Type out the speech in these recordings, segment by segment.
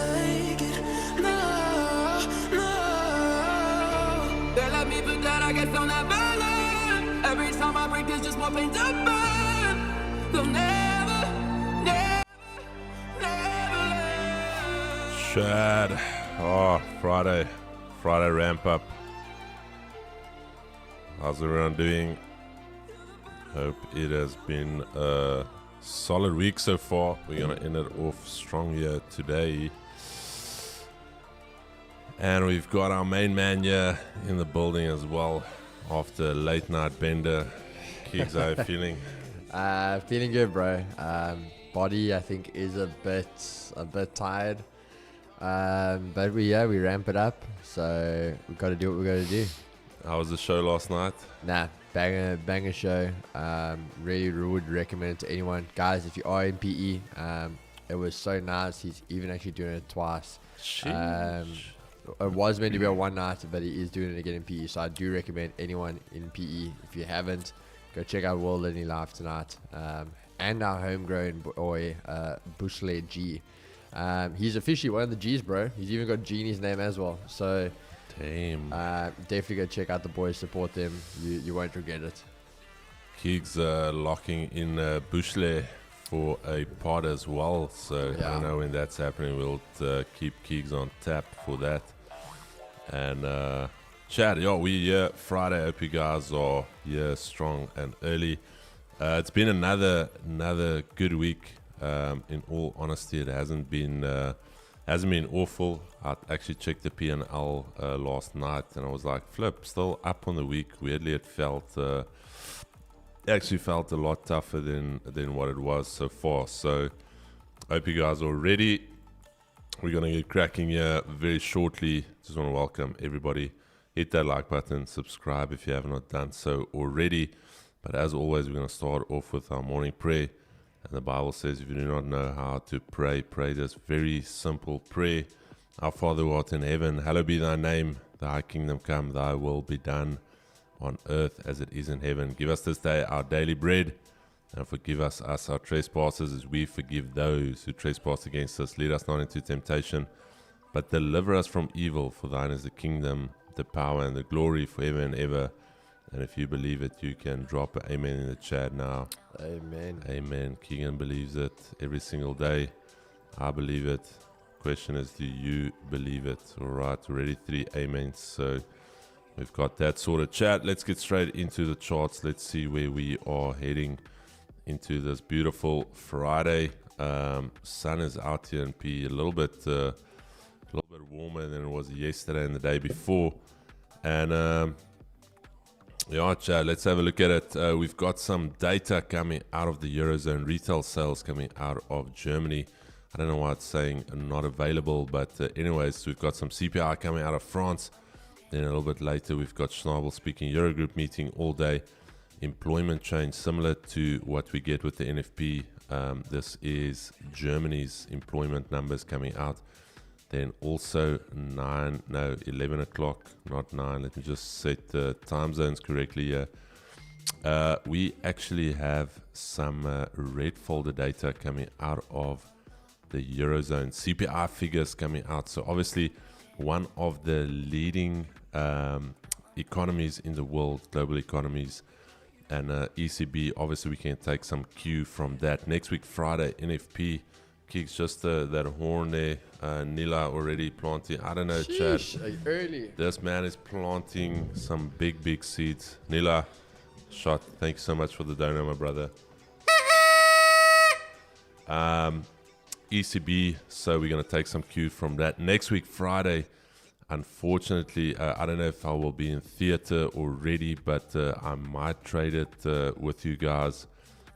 make it. No, no. They let me put that, I guess they'll never learn. Every time I break, there's just more pain to burn. They'll never, never, never learn. Chad. Oh, Friday ramp up. How's everyone doing? Hope it has been a solid week so far. We're going to end it off strong here today. And we've got our main man here in the building as well after a late night bender. Keeks, how are you feeling? Feeling good, bro. Body, I think, is a bit tired. But we ramp it up. So we got to do what we got to do. How was the show last night? Nah, banger show. Really would recommend it to anyone. Guys, if you are in PE, it was so nice. He's even actually doing it twice. It was meant to be a one night, but he is doing it again in PE. So I do recommend anyone in PE, if you haven't, go check out World Learning Live tonight. And our homegrown boy, Bushley G. He's officially one of the G's, bro. He's even got G in his name as well. So damn. Definitely go check out the boys, support them. You won't regret it. Keeks locking in Bushley for a pod as well. So I don't know when that's happening. We'll keep Keeks on tap for that. And Chad, we here Friday. Hope you guys are here strong and early. It's been another good week. In all honesty, it hasn't been awful. I actually checked the P&L last night, and I was like, flip, still up on the week. Weirdly, it actually felt a lot tougher than what it was so far. So hope you guys are ready. We're gonna get cracking here very shortly. Just want to welcome everybody. Hit that like button, subscribe if you have not done so already. But as always, we're gonna start off with our morning prayer. And the Bible says, if you do not know how to pray, pray this very simple prayer. Our Father who art in heaven, hallowed be thy name. Thy kingdom come, thy will be done on earth as it is in heaven. Give us this day our daily bread, and forgive us our trespasses as we forgive those who trespass against us. Lead us not into temptation, but deliver us from evil. For thine is the kingdom, the power, and the glory forever and ever. And if you believe it, you can drop an amen in the chat now. Amen. Amen. Keegan believes it every single day. I believe it. Question is, do you believe it? All right, already 3 amens. So we've got that sort of chat. Let's get straight into the charts. Let's see where we are heading into this beautiful Friday. Sun is out here in P. A little bit warmer than it was yesterday and the day before. And Chad, let's have a look at it. We've got some data coming out of the Eurozone, retail sales coming out of Germany. I don't know why it's saying not available, but anyways, we've got some CPI coming out of France. Then a little bit later, we've got Schnabel speaking Eurogroup meeting all day. Employment change, similar to what we get with the NFP. This is Germany's employment numbers coming out. Then also 11 o'clock, not 9. Let me just set the time zones correctly here. We actually have some red folder data coming out of the Eurozone. CPI figures coming out. So obviously one of the leading economies in the world, global economies, and ECB, obviously we can take some cue from that. Next week, Friday, NFP. Kicks just that horn there. Nila already planting. I don't know, Chad. Early. This man is planting some big seeds. Nila, shot. Thank you so much for the donor, my brother. ECB. So we're gonna take some cue from that. Next week, Friday. Unfortunately, I don't know if I will be in theater already, but I might trade it with you guys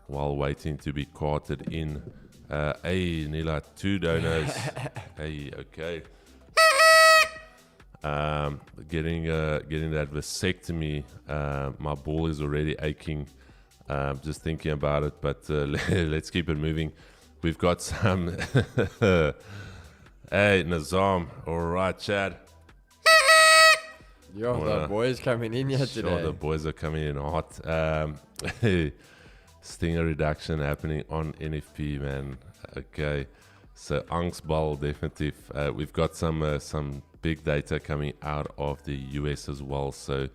while waiting to be carted in. Hey, Nila, 2 donors. Hey, okay. Getting that vasectomy. My ball is already aching. Just thinking about it, but let's keep it moving. We've got some. Hey, Nazam. All right, Chad. The boys coming in here today. Sure, the boys are coming in hot. Stinger reduction happening on NFP, man. Okay. So angstbal definitief. We've got some big data coming out of the US as well. So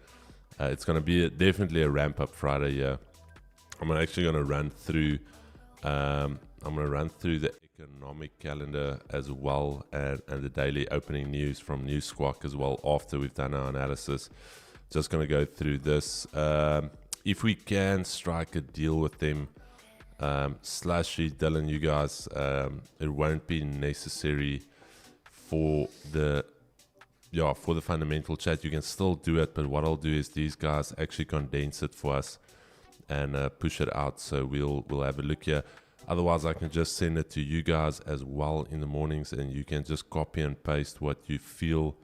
it's going to be definitely a ramp up Friday. Yeah, I'm actually going to run through. I'm going to run through the economic calendar as well, and the daily opening news from News Squawk as well. After we've done our analysis, just going to go through this. If we can strike a deal with them. Slashy, Dylan, you guys, it won't be necessary for the fundamental chat. You can still do it, but what I'll do is these guys actually condense it for us and push it out. So we'll have a look here. Otherwise, I can just send it to you guys as well in the mornings, and you can just copy and paste what you feel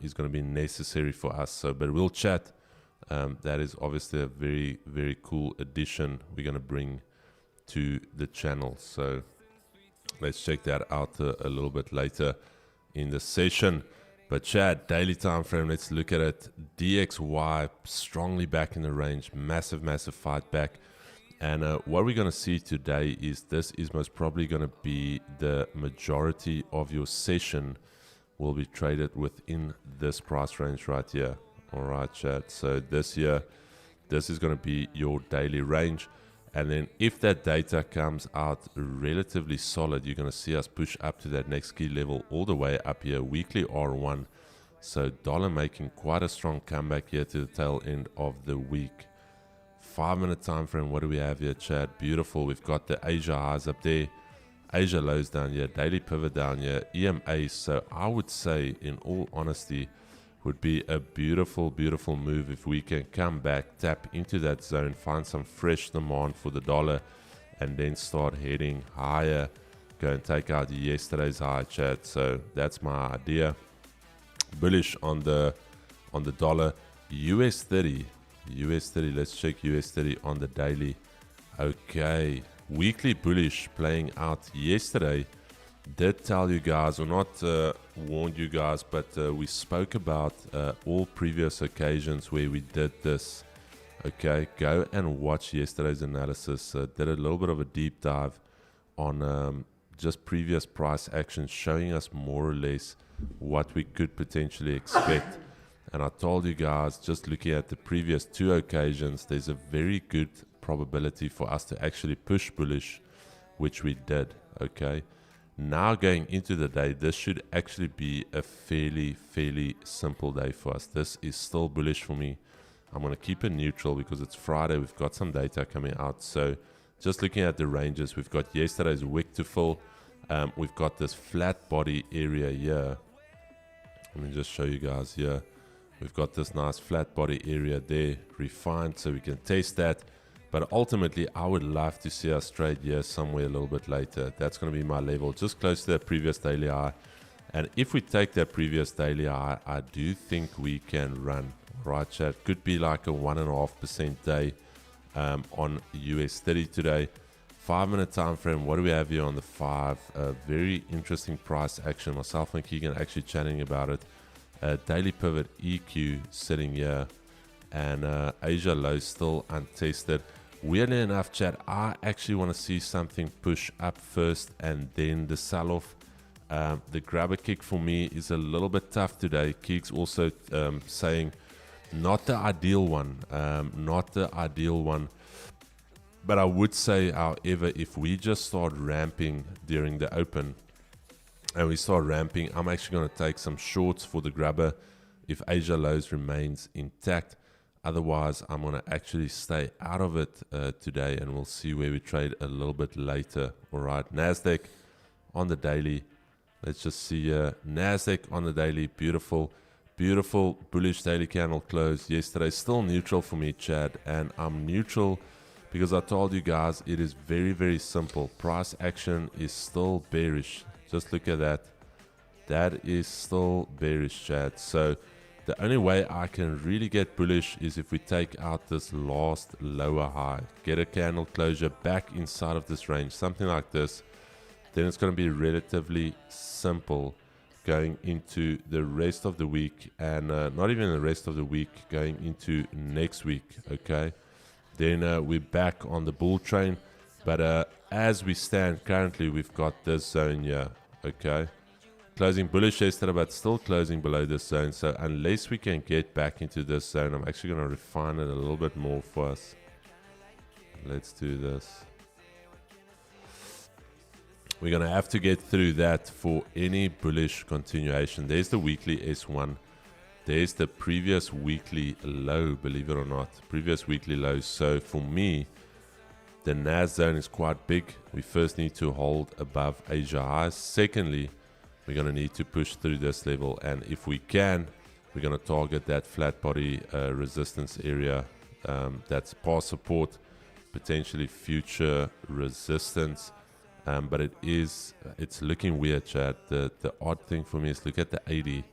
is going to be necessary for us. So, but we'll chat. That is obviously a very, very cool addition we're going to bring to the channel. So let's check that out a little bit later in the session. But Chad, daily time frame, let's look at it. DXY strongly back in the range, massive fight back. And what we're going to see today is this is most probably going to be the majority of your session will be traded within this price range right here. All right, Chad. So this is going to be your daily range. And then if that data comes out relatively solid, you're going to see us push up to that next key level all the way up here, weekly R1. So dollar making quite a strong comeback here to the tail end of the week. 5-minute time frame, what do we have here, Chad? Beautiful. We've got the Asia highs up there, Asia lows down here, daily pivot down here, EMA. So I would say, in all honesty, would be a beautiful move if we can come back, tap into that zone, find some fresh demand for the dollar, and then start heading higher, go and take out yesterday's high, Chad. So that's my idea. Bullish on the dollar. US 30, let's check US 30 on the daily. Okay, weekly bullish playing out yesterday. Did tell you guys, or not warned you guys, but we spoke about all previous occasions where we did this. Okay, go and watch yesterday's analysis. Did a little bit of a deep dive on just previous price actions, showing us more or less what we could potentially expect. And I told you guys, just looking at the previous two occasions, there's a very good probability for us to actually push bullish, which we did. Okay. Now going into the day, this should actually be a fairly simple day for us. This is still bullish for me. I'm going to keep it neutral because it's Friday. We've got some data coming out. So just looking at the ranges, we've got yesterday's wick to fill. We've got this flat body area here. Let me just show you guys here. We've got this nice flat body area there, refined, so we can test that. But ultimately, I would love to see us trade here somewhere a little bit later. That's going to be my level, just close to that previous daily high. And if we take that previous daily high, I do think we can run. Right, chat? Could be like a 1.5% day on US 30 today. 5-minute time frame. What do we have here on the 5? Very interesting price action. Myself and Keegan actually chatting about it. Daily pivot EQ sitting here. And Asia low still untested. Weirdly enough, chat, I actually want to see something push up first and then the sell-off. The grabber kick for me is a little bit tough today. Keeks also saying not the ideal one. But I would say, however, if we just start ramping during the open and we start ramping, I'm actually going to take some shorts for the grabber if Asia lows remains intact. Otherwise, I'm going to actually stay out of it today, and we'll see where we trade a little bit later. All right, NASDAQ on the daily. Let's just see here. NASDAQ on the daily. Beautiful, beautiful bullish daily candle close yesterday. Still neutral for me, Chad, and I'm neutral because I told you guys it is very, very simple. Price action is still bearish. Just look at that. That is still bearish, Chad. So the only way I can really get bullish is if we take out this last lower high, get a candle closure back inside of this range, something like this. Then it's going to be relatively simple going into the rest of the week, and not even the rest of the week, going into next week. Okay, then we're back on the bull train. But as we stand currently, we've got this zone here. Okay. Closing bullish yesterday, but still closing below this zone. So unless we can get back into this zone, I'm actually going to refine it a little bit more for us. Let's do this. We're going to have to get through that for any bullish continuation. There's the weekly S1. There's the previous weekly low, believe it or not. Previous weekly low. So for me, the NAS zone is quite big. We first need to hold above Asia highs. Secondly, we're going to need to push through this level, and if we can, we're going to target that flat body resistance area. That's past support, potentially future resistance, but it's looking weird, Chad. The odd thing for me is look at the 80.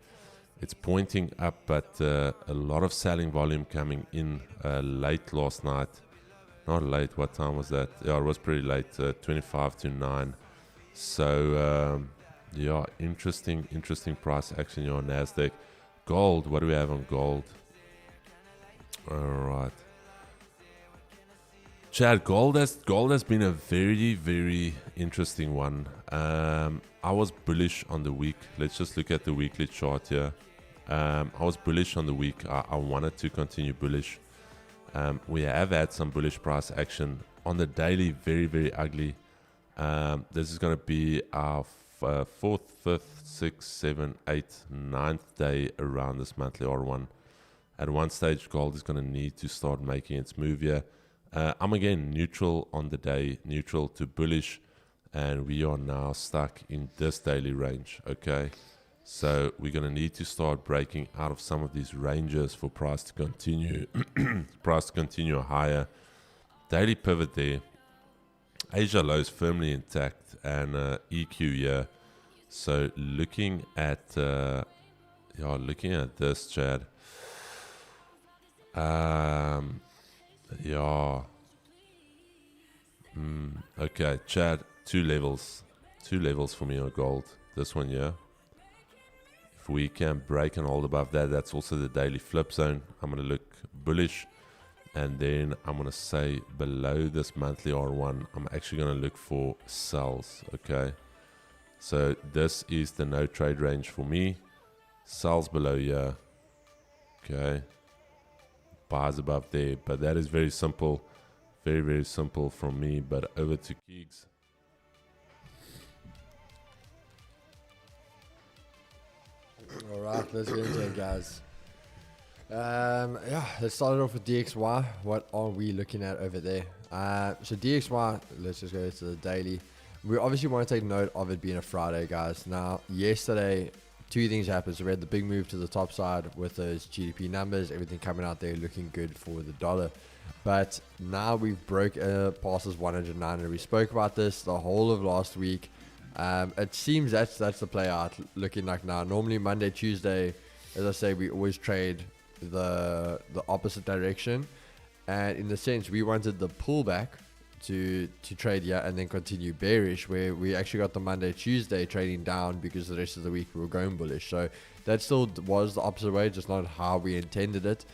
It's pointing up, but a lot of selling volume coming in late last night. Not late, what time was that? Yeah, it was pretty late, 25 to 9. So yeah, interesting price action here on Nasdaq. Gold, what do we have on gold? All right, Chad, gold has been a very interesting one. I was bullish on the week. Let's just look at the weekly chart here. I was bullish on the week. I wanted to continue bullish. We have had some bullish price action on the daily. Very ugly. This is going to be our 4th, 5th, 6th, 7th, 8th, 9th day around this monthly R1. At one stage, gold is going to need to start making its move here. I'm again neutral on the day, neutral to bullish, and we are now stuck in this daily range. Okay, so we're going to need to start breaking out of some of these ranges for price to continue higher. Daily pivot there. Asia lows firmly intact, and EQ here. So looking at this, Chad. Okay, Chad. Two levels for me on gold. This one here. If we can break and hold above that, that's also the daily flip zone. I'm going to look bullish. And then I'm going to say below this monthly R1, I'm actually going to look for sells. Okay. So this is the no trade range for me. Sells below here. Okay. Buys above there. But that is very simple. Very simple from me. But over to Keegs. All right, let's get into it, guys. Let's start it off with DXY. What are we looking at over there? So DXY, let's just go to the daily. We obviously want to take note of it being a Friday, guys. Now, yesterday, two things happened. So we had the big move to the top side with those GDP numbers, everything coming out there looking good for the dollar. But now we've broke past this 109, and we spoke about this the whole of last week. It seems that's the play out looking like now. Normally Monday, Tuesday, as I say, we always trade the opposite direction, and in the sense we wanted the pullback to trade here and then continue bearish, where we actually got the Monday, Tuesday trading down because the rest of the week we were going bullish. So that still was the opposite way, just not how we intended it.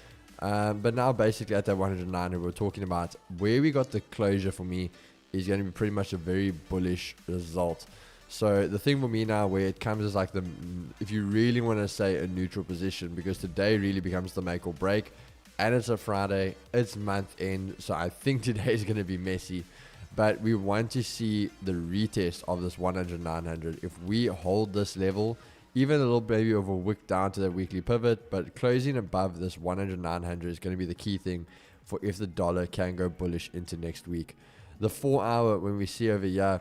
But now basically at that 109 we were talking about, where we got the closure for me is going to be pretty much a very bullish result. So the thing for me now, where it comes is like if you really want to say a neutral position, because today really becomes the make or break, and it's a Friday, it's month end, so I think today is going to be messy. But we want to see the retest of this 100-900. If we hold this level, even a little maybe of a wick down to the weekly pivot, but closing above this 100-900 is going to be the key thing for if the dollar can go bullish into next week. The 4 hour, when we see over here,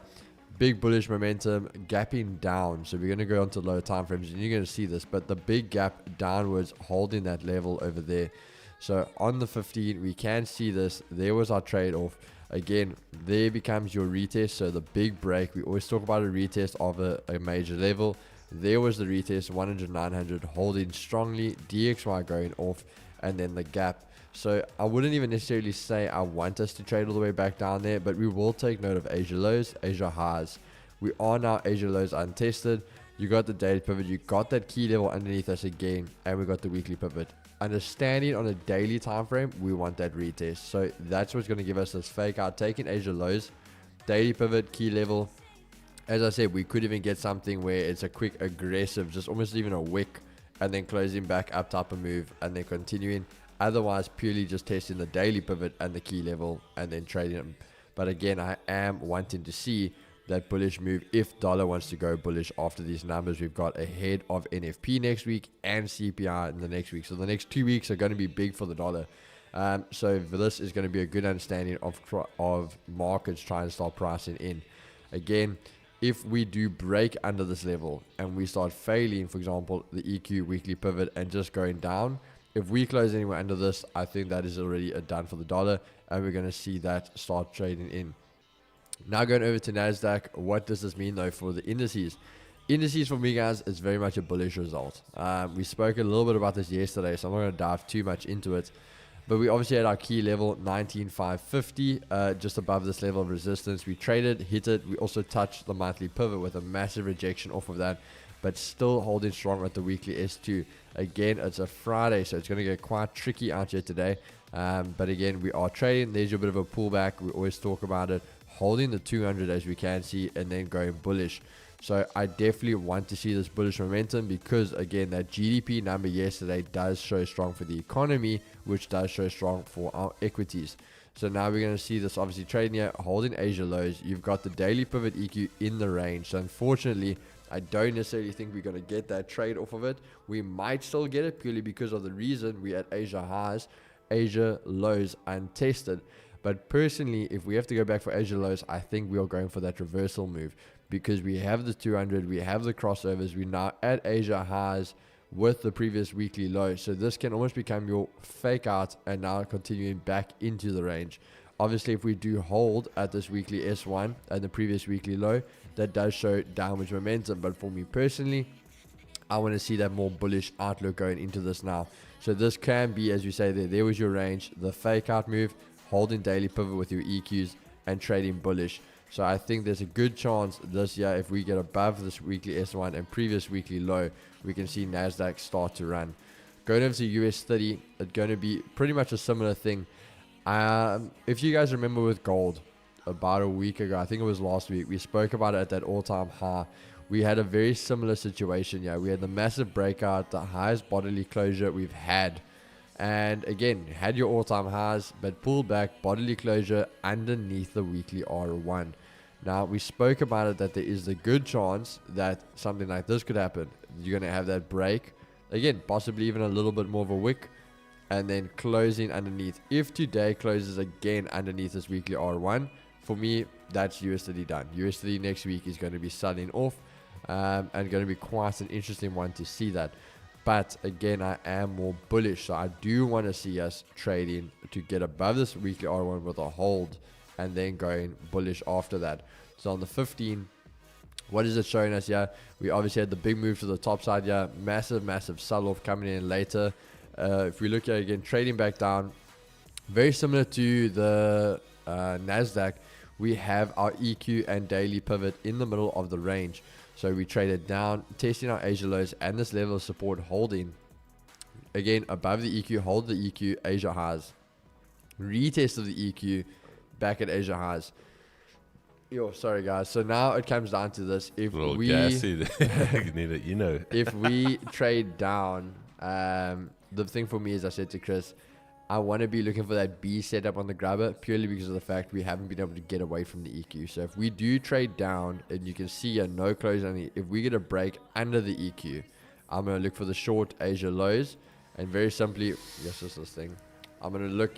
big bullish momentum, gapping down. So we're going to go onto lower time frames, and you're going to see this, but the big gap downwards holding that level over there. So on the 15, we can see this. There was our trade off. Again, there becomes your retest. So the big break, we always talk about a retest of a major level. There was the retest, 100-900 holding strongly, DXY going off, and then the gap. So I wouldn't even necessarily say I want us to trade all the way back down there, but we will take note of Asia lows, Asia highs. We are now Asia lows untested. You got the daily pivot, you got that key level underneath us again, and we got the weekly pivot. Understanding on a daily time frame, we want that retest. So that's what's going to give us this fake out, taking Asia lows, daily pivot, key level. As I said, we could even get something where it's a quick aggressive, just almost even a wick, and then closing back up type of move and then continuing. Otherwise, purely just testing the daily pivot and the key level and then trading them. But again, I am wanting to see that bullish move if dollar wants to go bullish after these numbers we've got ahead of NFP next week and CPI in the next week. So the next 2 weeks are going to be big for the dollar. So this is going to be a good understanding of markets trying to start pricing in. Again, if we do break under this level and we start failing, for example, the EQ weekly pivot and just going down, if we close anywhere under this, I think that is already a done for the dollar, and we're going to see that start trading in. Now going over to NASDAQ, what does this mean though for the indices? Indices for me, guys, is very much a bullish result. We spoke a little bit about this yesterday, so I'm not going to dive too much into it. But we obviously had our key level, 19,550, just above this level of resistance. We traded, hit it. We also touched the monthly pivot with a massive rejection off of that, but still holding strong at the weekly S2. Again, it's a Friday, so it's going to get quite tricky out here today. But again, we are trading. There's your bit of a pullback. We always talk about it. Holding the 200 as we can see, and then going bullish. So I definitely want to see this bullish momentum because, again, that GDP number yesterday does show strong for the economy, which does show strong for our equities. So now we're going to see this obviously trading here, holding Asia lows. You've got the daily pivot EQ in the range. So unfortunately, I don't necessarily think we're going to get that trade off of it. We might still get it purely because of the reason we at Asia highs, Asia lows untested. But personally, if we have to go back for Asia lows, I think we are going for that reversal move because we have the 200, we have the crossovers, we're now at Asia highs with the previous weekly low. So this can almost become your fake out and now continuing back into the range. Obviously, if we do hold at this weekly S1 and the previous weekly low, that does show downwards momentum. But for me personally, I want to see that more bullish outlook going into this now. So this can be, as you say there was your range, the fake out move, holding daily pivot with your EQs and trading bullish. So I think there's a good chance this year, if we get above this weekly S1 and previous weekly low, we can see NASDAQ start to run. Going over to US 30, it's going to be pretty much a similar thing. If you guys remember with gold, about a week ago, I think it was last week, we spoke about it at that all-time high. We had a very similar situation. Yeah, we had the massive breakout, the highest bodily closure we've had. And again, had your all-time highs, but pulled back, bodily closure underneath the weekly R1. Now, we spoke about it that there is a good chance that something like this could happen. You're going to have that break. Again, possibly even a little bit more of a wick. And then closing underneath. If today closes again underneath this weekly R1, for me, that's USD done. USD next week is going to be selling off. And going to be quite an interesting one to see that. But again, I am more bullish. So I do want to see us trading to get above this weekly R1 with a hold and then going bullish after that. So on the 15, what is it showing us here? We obviously had the big move to the top side here. Massive sell-off coming in later. If we look at again, trading back down, very similar to the NASDAQ, we have our EQ and daily pivot in the middle of the range. So we traded down, testing our Asia lows and this level of support holding. Again, above the EQ, hold the EQ, Asia highs. Retest of the EQ, back at Asia highs. Yo, sorry guys. So now it comes down to this. If we gassy. if we trade down, the thing for me is, I said to Chris, I want to be looking for that B setup on the grabber purely because of the fact we haven't been able to get away from the EQ. So if we do trade down, and you can see a no close on the, if we get a break under the EQ, I'm going to look for the short Asia lows. And very simply, yes, this thing. I'm going to look,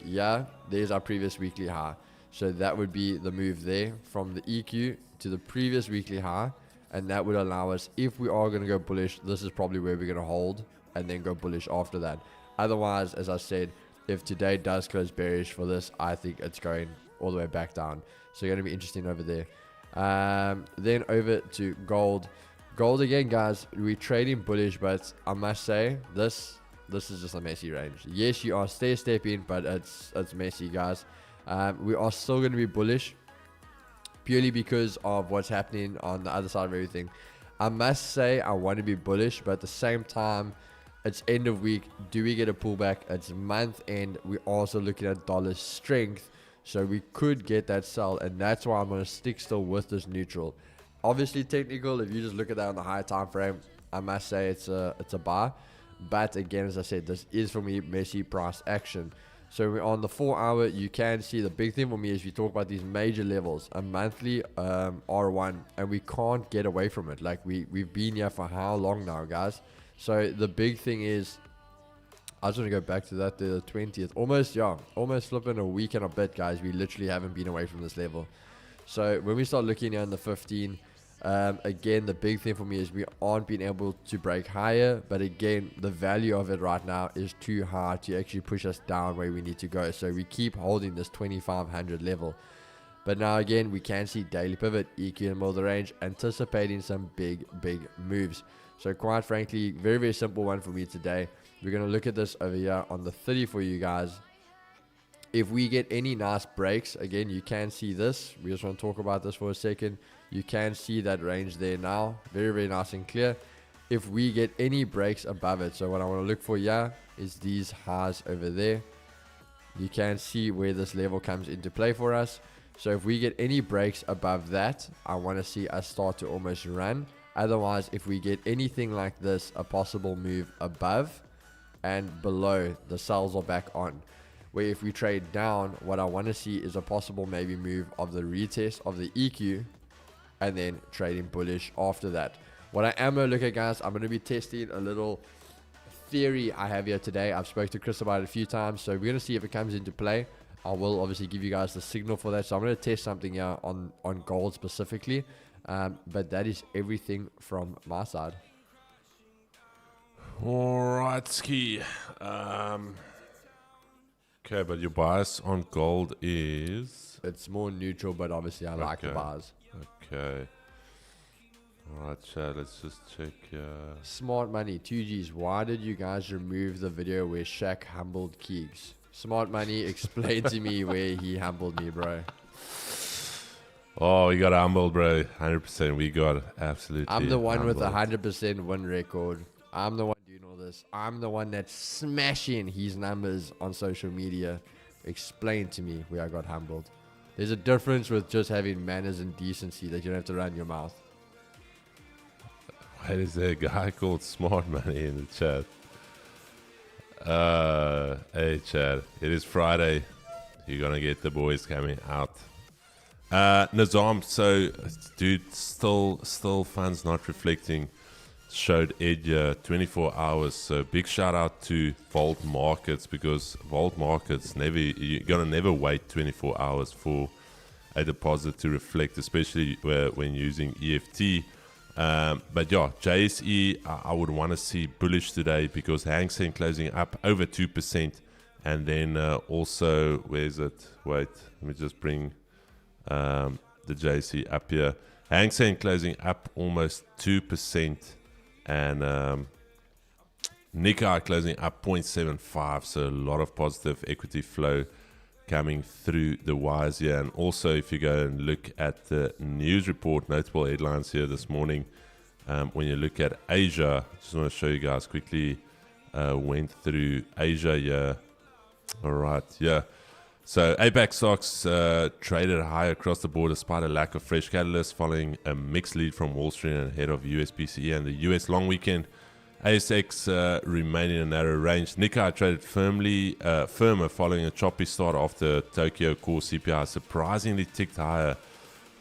there's our previous weekly high. So that would be the move there from the EQ to the previous weekly high. And that would allow us, if we are going to go bullish, this is probably where we're going to hold and then go bullish after that. Otherwise, as I said, if today does close bearish for this, I think it's going all the way back down. So going to be interesting over there. Then over to gold. Gold again, guys. We're trading bullish, but I must say this is just a messy range. Yes, you are stair-stepping, but it's messy, guys. We are still going to be bullish purely because of what's happening on the other side of everything. I must say I want to be bullish, but at the same time, it's end of week. Do we get a pullback? It's month end. We're also looking at dollar strength. So we could get that sell, and that's why I'm going to stick still with this neutral. Obviously technical, if you just look at that on the high time frame, I must say it's a buy. But again, as I said, this is for me messy price action. So on the 4 hour, you can see the big thing for me is we talk about these major levels, a monthly R1, and we can't get away from it. Like we've been here for how long now, guys? So the big thing is, I just want to go back to that, the 20th, almost flipping a week and a bit, guys. We literally haven't been away from this level. So when we start looking here in the 15, again, the big thing for me is we aren't being able to break higher, but again, the value of it right now is too high to actually push us down where we need to go. So we keep holding this 2500 level. But now again, we can see daily pivot, EQ in the middle of the range, anticipating some big moves. So quite frankly, very simple one for me today. We're going to look at this over here on the 30 for you guys. If we get any nice breaks, again, you can see this. We just want to talk about this for a second. You can see that range there now. Very nice and clear. If we get any breaks above it, so what I want to look for here is these highs over there. You can see where this level comes into play for us. So if we get any breaks above that, I want to see us start to almost run. Otherwise, if we get anything like this, a possible move above and below, the sells are back on. Where if we trade down, what I want to see is a possible maybe move of the retest of the EQ and then trading bullish after that. What I am going to look at, guys, I'm going to be testing a little theory I have here today. I've spoke to Chris about it a few times, so we're going to see if it comes into play. I will obviously give you guys the signal for that. So I'm going to test something here on gold specifically. But that is everything from my side. Alright, Ski. Okay, but your bias on gold is? It's more neutral, but obviously I like the buys. Okay. Alright, chat, let's just check. Smart Money, 2Gs. Why did you guys remove the video where Shaq humbled Keegs? Smart Money, explain to me where he humbled me, bro. Oh, we got humbled, bro. 100%. We got absolutely I'm the one humbled. with a 100% win record. I'm the one doing all this. I'm the one that's smashing his numbers on social media. Explain to me where I got humbled. There's a difference with just having manners and decency that you don't have to run your mouth. Wait, is there a guy called Smart Money in the chat? Hey, chat. It is Friday. You're going to get the boys coming out. Nazam, so dude, still funds not reflecting. Showed Ed 24 hours. So big shout out to Vault Markets, because Vault Markets you're gonna never wait 24 hours for a deposit to reflect, especially when using EFT. But yeah, JSE I would want to see bullish today, because Hang Seng closing up over 2%, and then also where's it? Wait, let me just bring the JSE up here. Hang Seng closing up almost 2%, and Nikkei closing up 0.75. So a lot of positive equity flow coming through the wires here. And also, if you go and look at the news report, notable headlines here this morning. When you look at Asia, just want to show you guys quickly. Went through Asia here. All right, yeah. So APAC stocks traded high across the board despite a lack of fresh catalysts, following a mixed lead from Wall Street and ahead of USPCE and the US long weekend. ASX remaining in a narrow range. Nikkei traded firmer following a choppy start after Tokyo core CPI surprisingly ticked higher,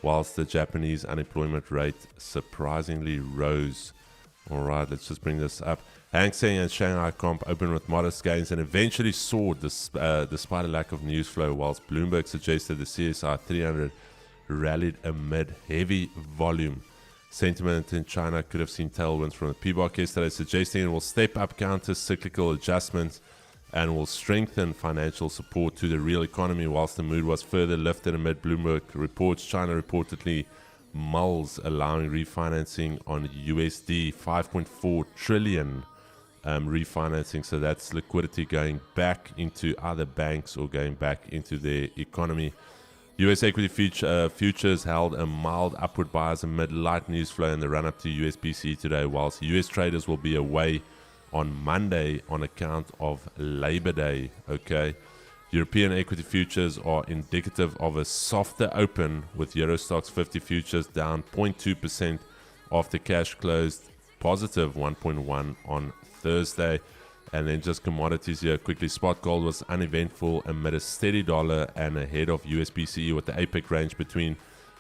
whilst the Japanese unemployment rate surprisingly rose. All right, let's just bring this up. Hang Seng and Shanghai Comp opened with modest gains and eventually soared despite a lack of news flow, whilst Bloomberg suggested the CSI 300 rallied amid heavy volume. Sentiment in China could have seen tailwinds from the PBOK yesterday, suggesting it will step up counter-cyclical adjustments and will strengthen financial support to the real economy, whilst the mood was further lifted amid Bloomberg reports. China reportedly mulls allowing refinancing on USD 5.4 trillion refinancing, so that's liquidity going back into other banks or going back into their economy. US equity futures held a mild upward bias amid light news flow in the run-up to USPC today, whilst US traders will be away on Monday on account of Labor Day. Okay, European equity futures are indicative of a softer open, with Euro Stoxx 50 futures down 0.2% after cash closed positive 1.1 on Thursday. And then just commodities here quickly. Spot gold was uneventful amid a steady dollar and ahead of USBCE with the APEC range between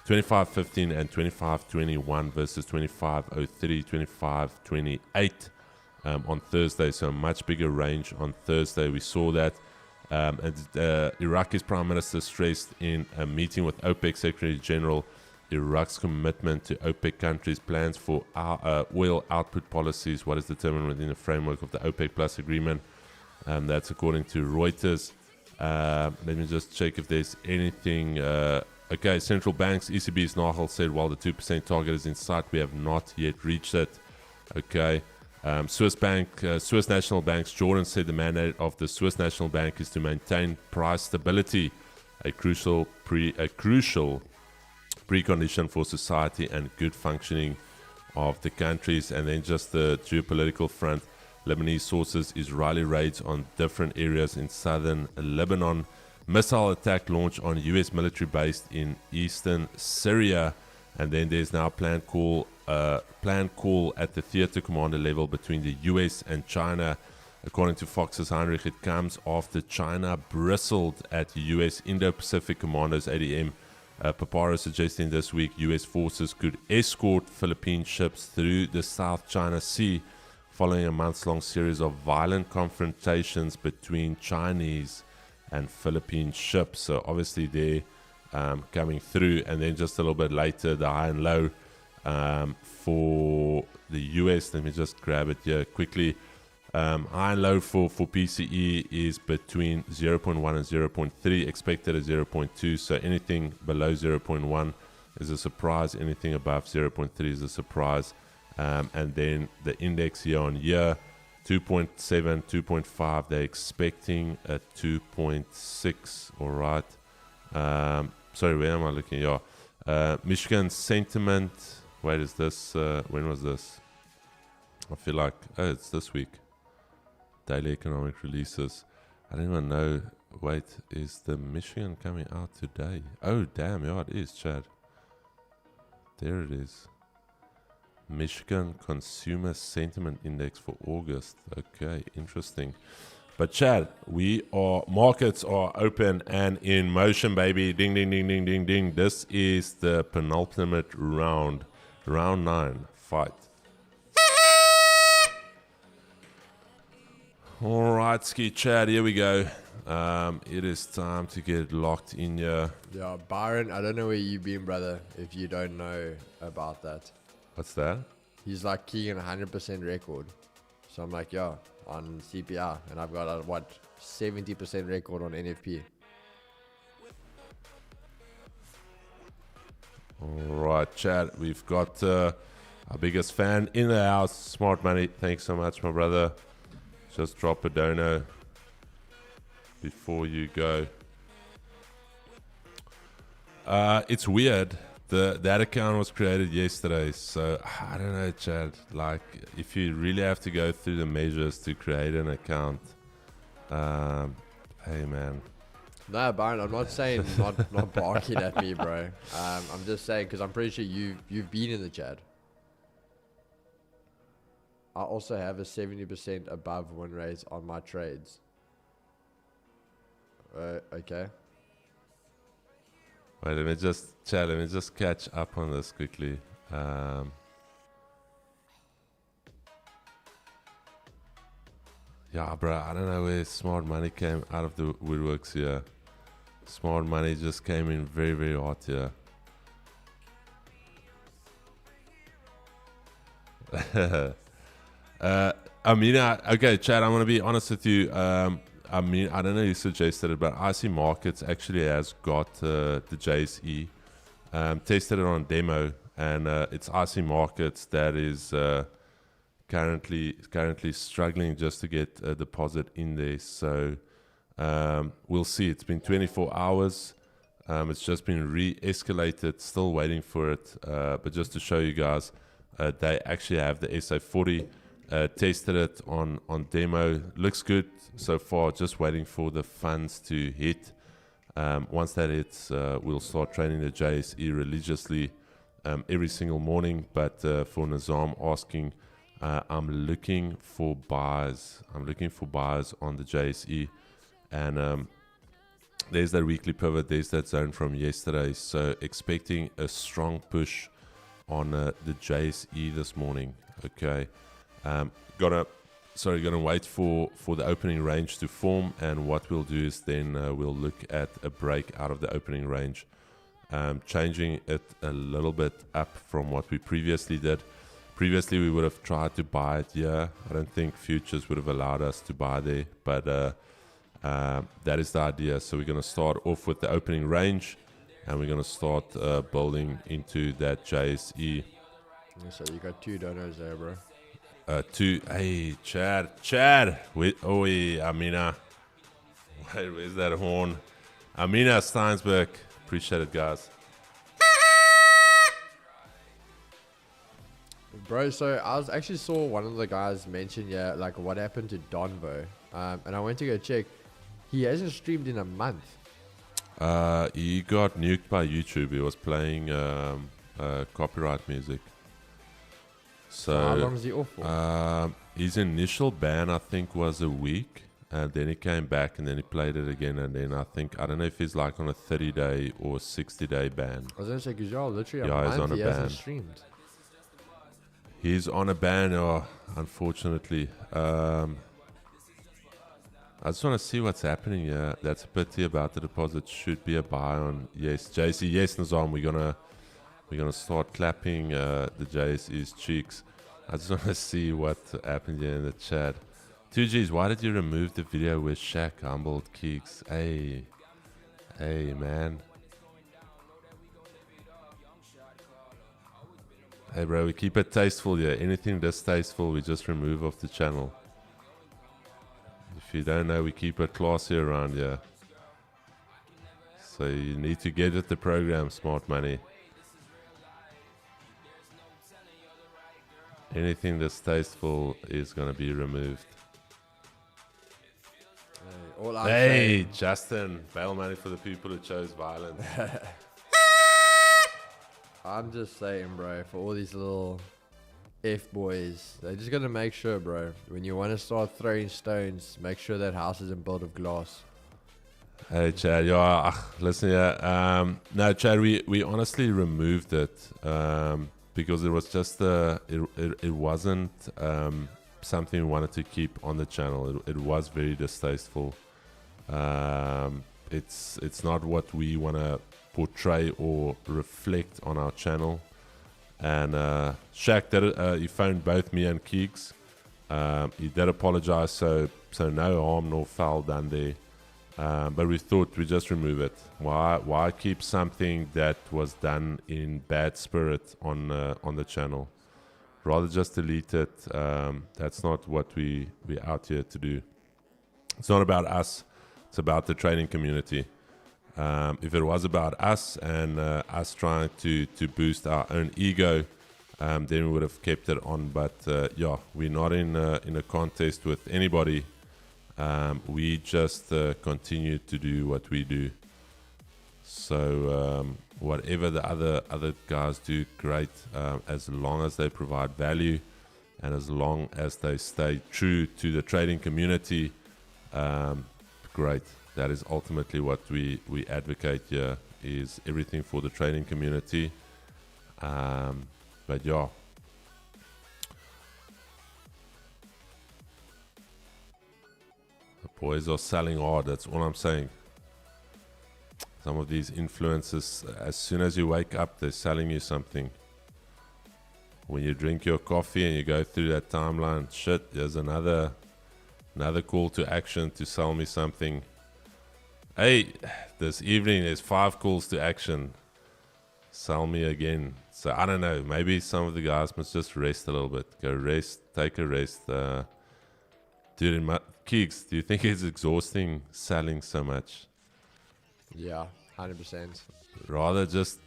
25.15 and 25.21 versus 25.03, 25.28 on Thursday. So a much bigger range on Thursday. We saw that. Iraqi's Prime Minister stressed in a meeting with OPEC Secretary General Iraq's commitment to OPEC countries' plans for oil output policies, what is determined within the framework of the OPEC Plus agreement. That's according to Reuters. Let me just check if there's anything. Okay, central banks, ECB's Nahal said while the 2% target is in sight, we have not yet reached it. Okay. Swiss National Bank's Jordan said the mandate of the Swiss National Bank is to maintain price stability, a crucial precondition for society and good functioning of the countries. And then just the geopolitical front, Lebanese sources, Israeli raids on different areas in southern Lebanon, missile attack launch on US military base in eastern Syria, and then there's now a planned call at the theater commander level between the US and China. According to Fox's Heinrich, it comes after China bristled at US Indo-Pacific commanders ADM Paparo suggesting this week US forces could escort Philippine ships through the South China Sea following a months-long series of violent confrontations between Chinese and Philippine ships. So obviously they're coming through. And then just a little bit later, the high and low for the US. Let me just grab it here quickly. High and low for PCE is between 0.1 and 0.3, expected at 0.2. So anything below 0.1 is a surprise. Anything above 0.3 is a surprise. And then the index year on year, 2.7, 2.5. They're expecting a 2.6. All right. Sorry, where am I looking? Yeah. Michigan sentiment. Wait, is this? When was this? I feel like, oh, it's this week. Daily economic releases. I don't even know. Wait, is the Michigan coming out today? Oh, damn. Yeah, it is, Chad. There it is. Michigan Consumer Sentiment Index for August. Okay, interesting. But Chad, markets are open and in motion, baby. Ding, ding, ding, ding, ding, ding. This is the penultimate round. Round 9. Fight. All right, Ski Chad, here we go. It is time to get locked in here. Yeah, Byron, I don't know where you've been, brother, if you don't know about that. What's that? He's like keying 100% record. So I'm like, yeah, on CPR. And I've got a, 70% record on NFP. All right, Chad, we've got our biggest fan in the house, Smart Money. Thanks so much, my brother. Just drop a dono before you go. It's weird. That account was created yesterday, so I don't know, Chad. Like, if you really have to go through the measures to create an account, hey, man. No, Byron, I'm not saying not barking at me, bro. I'm just saying because I'm pretty sure you've been in the chat. I also have a 70% above win rates on my trades. Okay. Wait, let me just catch up on this quickly. Yeah, bro, I don't know where Smart Money came out of the woodworks here. Smart Money just came in very, very hot here. Okay, Chad, I'm going to be honest with you. I don't know who suggested it, but IC Markets actually has got the JSE. Tested it on demo, and it's IC Markets that is currently struggling just to get a deposit in there. So we'll see. It's been 24 hours. It's just been re-escalated. Still waiting for it. But just to show you guys, they actually have the SA40 Tested it on demo. Looks good so far. Just waiting for the funds to hit. Once that hits, we'll start trading the JSE religiously every single morning. But for Nizam asking, I'm looking for buys. I'm looking for buys on the JSE, and there's that weekly pivot. There's that zone from yesterday. So expecting a strong push on the JSE this morning. Okay, gonna wait for the opening range to form, and what we'll do is then we'll look at a break out of the opening range, changing it a little bit up from what we previously did. Previously we would have tried to buy it here. I don't think futures would have allowed us to buy there, but that is the idea. So we're going to start off with the opening range, and we're going to start building into that JSE. So you got 2 donors there, bro. Hey, Chad. Wait, Amina. Wait, where's that horn? Amina Steinsberg. Appreciate it, guys. Bro, so I actually saw one of the guys mention, like what happened to Donvo. And I went to go check. He hasn't streamed in a month. He got nuked by YouTube. He was playing copyright music. So how long is he off for? His initial ban, I think, was a week, and then he came back and then he played it again, and then I don't know if he's like on a 30-day or 60-day ban. I was gonna say, because y'all literally Yeah, a he's month on a he ban. hasn't streamed. He's on a ban, unfortunately. I just want to see what's happening here. That's a pity about the deposit. Should be a buy on JC. Yes, Nizam, we're gonna start clapping the JSE's cheeks. I just want to see what happened here in the chat. 2Gs, why did you remove the video with Shaq humbled Keeks? Hey, man. Hey, bro, we keep it tasteful here. Anything distasteful, we just remove off the channel. If you don't know, we keep it classy around here. So you need to get with the program, smart money. Anything distasteful is going to be removed. Hey, Justin, bail money for the people who chose violence. I'm just saying, bro, for all these little F-boys, they just gotta make sure, bro, when you want to start throwing stones, make sure that house isn't built of glass. Hey, Chad, listen here. No, Chad, we honestly removed it because it was just it wasn't something we wanted to keep on the channel. It was very distasteful. It's not what we want to portray or reflect on our channel. And Shaq did he phoned both me and Keeks. He did apologize, so no harm nor foul done there. But we thought we just remove it. Why keep something that was done in bad spirit on the channel? Rather just delete it. That's not what we're out here to do. It's not about us. It's about the trading community. If it was about us and us trying to boost our own ego, then we would have kept it on. But we're not in a contest with anybody. We just continue to do what we do. So whatever the other guys do, great. As long as they provide value and as long as they stay true to the trading community, great. That is ultimately what we advocate here, is everything for the trading community. But yeah. The boys are selling hard, that's all I'm saying. Some of these influencers, as soon as you wake up, they're selling you something. When you drink your coffee and you go through that timeline, shit, there's another call to action to sell me something. Hey, this evening there's 5 calls to action. Sell me again. So I don't know, maybe some of the guys must just rest a little bit. Go rest, take a rest. Dude, Keeks, do you think it's exhausting selling so much? Yeah, 100%. Rather just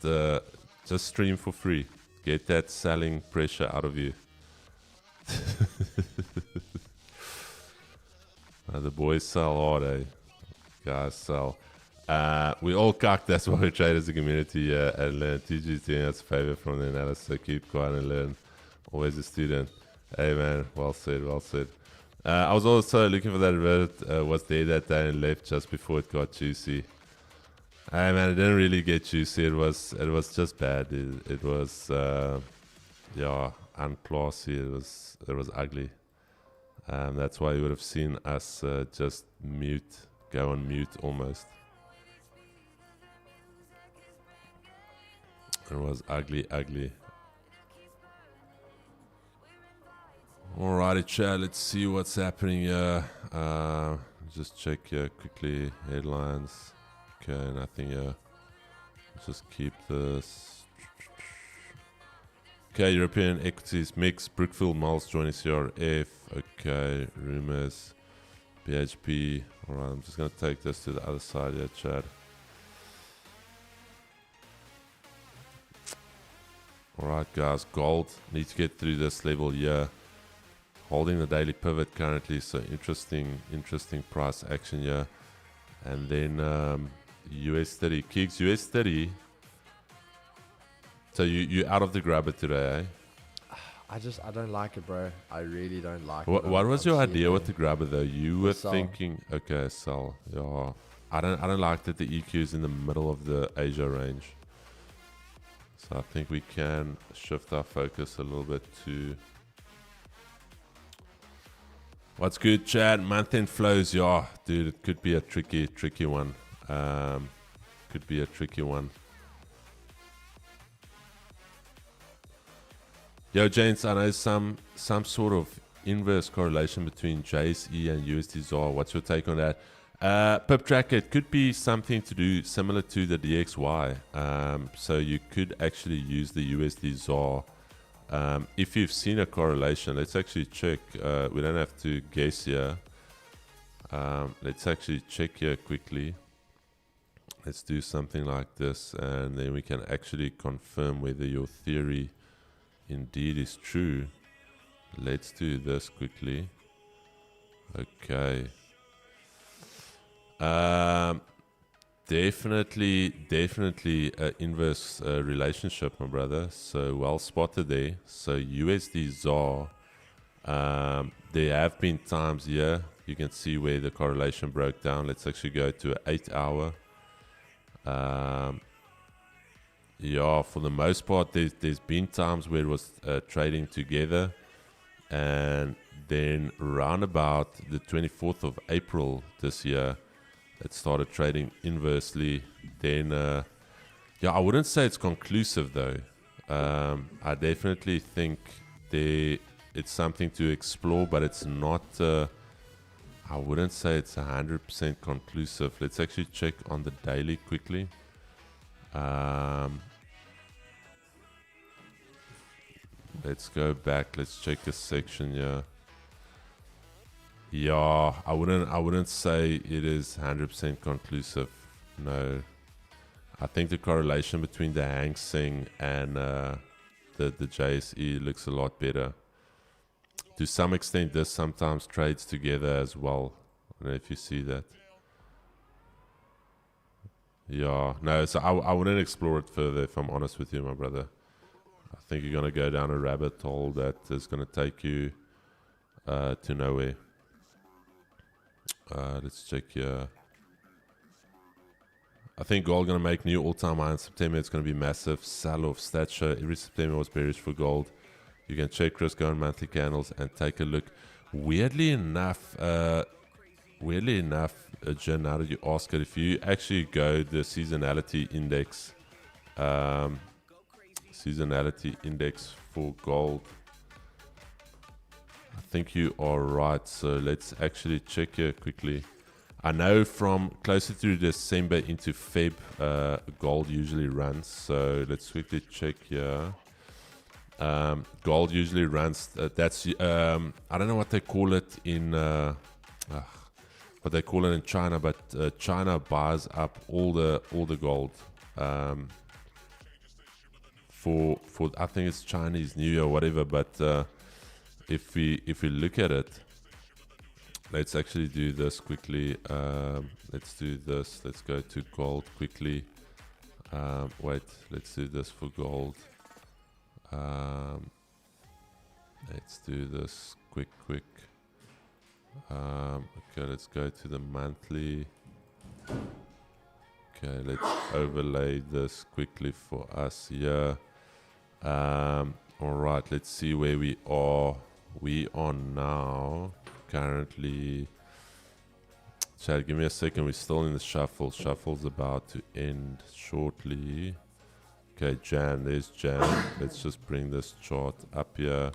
stream for free. Get that selling pressure out of you. The boys sell hard, eh? Guys sell. We all cocked, that's why we trade as a community and learn. TG's doing us a favor from the analysis, so keep quiet and learn. Always a student. Hey man, well said, well said. I was also looking for that Reddit, was there that day and left just before it got juicy. Hey man, it didn't really get juicy, it was just bad. It was, yeah, unclassy, it was ugly. That's why you would have seen us just go on mute almost. It was ugly, ugly. Alrighty, chat. Let's see what's happening here. Just check here quickly. Headlines. Okay, nothing here. Just keep this. Okay, European equities mix. Brookfield Malls joining CRF. Okay, rumors. BHP. Alright, I'm just gonna take this to the other side here, chat. Alright guys, gold, need to get through this level here. Holding the daily pivot currently, so interesting price action here. And then US 30, Kicks US 30. So you out of the grabber today, eh? I don't like it, bro. I really don't like it. What was your idea with the grabber though? You were Sell. thinking, okay, sell. Yeah, I don't like that the EQ is in the middle of the Asia range. So I think we can shift our focus a little bit to what's good, Chad. Month-end flows, yeah, dude. It could be a tricky one. Could be a tricky one. Yo, James, I know some sort of inverse correlation between JSE and USD ZAR. What's your take on that? Pip tracker, it could be something to do similar to the DXY. So you could actually use the USD ZAR. If you've seen a correlation, let's actually check. We don't have to guess here. Let's actually check here quickly. Let's do something like this, and then we can actually confirm whether your theory indeed is true. Let's do this quickly. Okay. Definitely a inverse relationship, my brother. So well spotted there. So USD ZAR, there have been times here you can see where the correlation broke down. Let's actually go to an 8 hour. Yeah, for the most part, there's been times where it was trading together, and then round about the 24th of April this year, it started trading inversely. Then, yeah, I wouldn't say it's conclusive though. I definitely think it's something to explore, but it's not. I wouldn't say it's 100% conclusive. Let's actually check on the daily quickly. Let's go back. Let's check this section here. Yeah, I wouldn't say it is 100% conclusive. No, I think the correlation between the Hang Seng and the JSE looks a lot better. To some extent, this sometimes trades together as well. I don't know if you see that. Yeah, no, so I wouldn't explore it further, if I'm honest with you, my brother. I think you're going to go down a rabbit hole that is going to take you to nowhere. Let's check here. I think gold going to make new all-time high in September. It's going to be massive. Sell-off stats show every September was bearish for gold. You can check Crisco on monthly candles and take a look. Weirdly enough, Jen, now that you ask it, if you actually go the seasonality index for gold, I think you are right. So let's actually check here quickly. I know from closer to December into Feb, gold usually runs. So let's quickly check here. Gold usually runs. That's I don't know what they call it in what they call it in China, but China buys up all the gold for I think it's Chinese New Year or whatever. But if we look at it, let's actually do this quickly. Let's do this. Let's go to gold quickly. Wait, let's do this for gold. Let's do this quick. Okay, let's go to the monthly. Okay, let's overlay this quickly for us here. Alright, let's see where we are. We are now currently... Chad, give me a second. We're still in the shuffle. Shuffle's about to end shortly. Okay, Jan. There's Jan. Let's just bring this chart up here.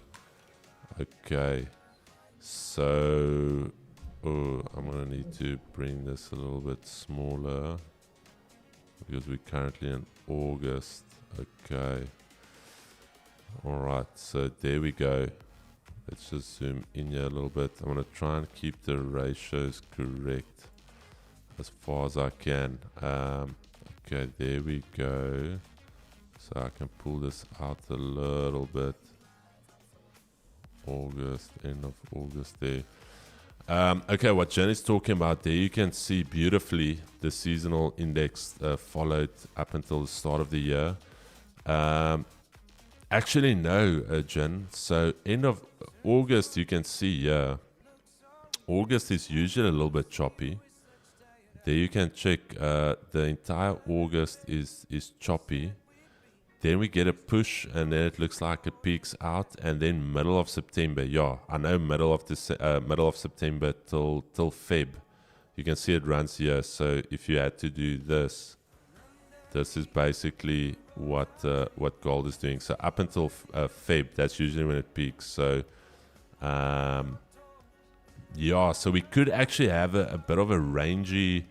Okay. So... Oh, I'm going to need to bring this a little bit smaller. Because we're currently in August. Okay. Alright, so there we go. Let's just zoom in here a little bit. I'm going to try and keep the ratios correct as far as I can. Okay, there we go. So I can pull this out a little bit. August, end of August there. Okay, what Jen is talking about there, you can see beautifully the seasonal index followed up until the start of the year. Actually, no, Jen. So end of August, you can see here. August is usually a little bit choppy. There you can check the entire August is choppy. Then we get a push and then it looks like it peaks out, and then middle of September. Yeah, I know middle of September till Feb. You can see it runs here. So if you had to do this, this is basically what gold is doing. So up until Feb, that's usually when it peaks. So yeah, so we could actually have a bit of a rangy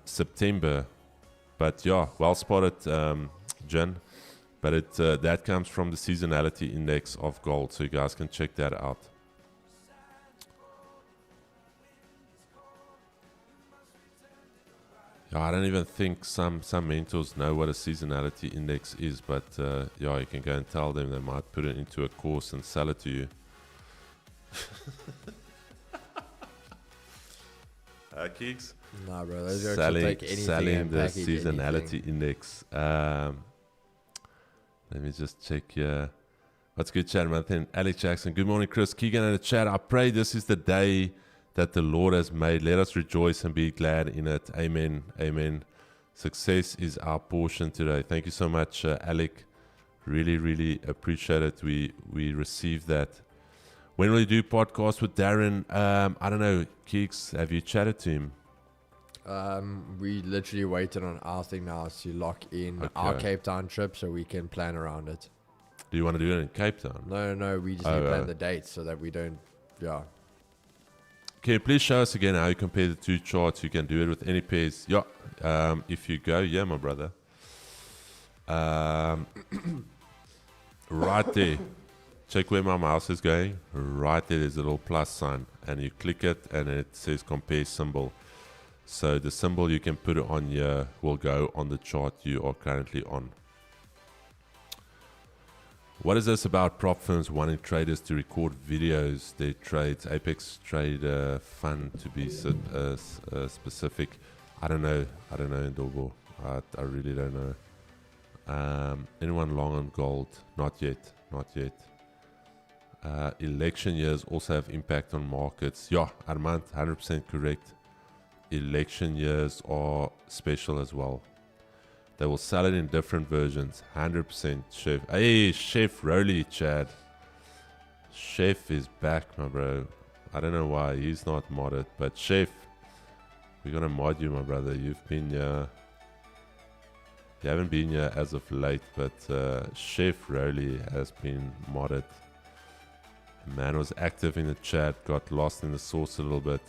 September. But yeah, well spotted, Jen. But it that comes from the seasonality index of gold, so you guys can check that out. Yeah, I don't even think some mentors know what a seasonality index is, but yeah, you can go and tell them. They might put it into a course and sell it to you. Keeks? Nah, bro, those guys will take anything selling and the package seasonality anything. index. Let me just check here. What's good, chat, man? Alex Jackson. Good morning, Chris. Keegan in the chat. I pray this is the day that the Lord has made. Let us rejoice and be glad in it. Amen. Amen. Success is our portion today. Thank you so much, Alec. Really, really appreciate it. We received that. When will you do podcast with Darren? I don't know. Keeks, have you chatted to him? We literally waited on our thing now to lock in our Cape Town trip so we can plan around it. Do you want to do it in Cape Town? No. We just need to plan the dates so that we don't. Yeah. Can you please show us again how you compare the two charts? You can do it with any pairs. Yeah. If you go, yeah, my brother. Right there. Check where my mouse is going. Right there, there's a little plus sign. And you click it and it says compare symbol. So the symbol you can put it on here will go on the chart you are currently on. What is this about prop firms wanting traders to record videos, their trades? Apex Trader fun to be specific. I don't know, Ndobo. I really don't know. Anyone long on gold? Not yet. Election years also have impact on markets. Yeah, Armand, 100% correct. Election years are special as well. They will sell it in different versions. 100%. Chef. Hey, Chef Rowley, Chad. Chef is back, my bro. I don't know why he's not modded, but Chef, we're gonna mod you, my brother. You've been here. You haven't been here as of late, but Chef Rowley has been modded. Man was active in the chat, got lost in the source a little bit.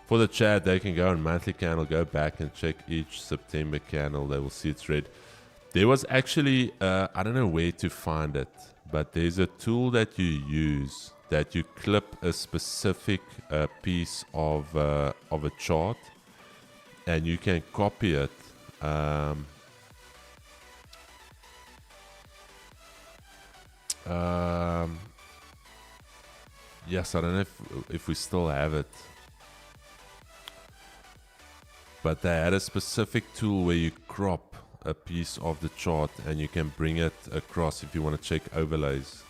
For the chat, they can go on monthly candle, go back and check each September candle. They will see it's red. There was actually, I don't know where to find it, but there's a tool that you use that you clip a specific piece of a chart, and you can copy it. Yes, I don't know if we still have it. But they had a specific tool where you crop a piece of the chart and you can bring it across if you want to check overlays.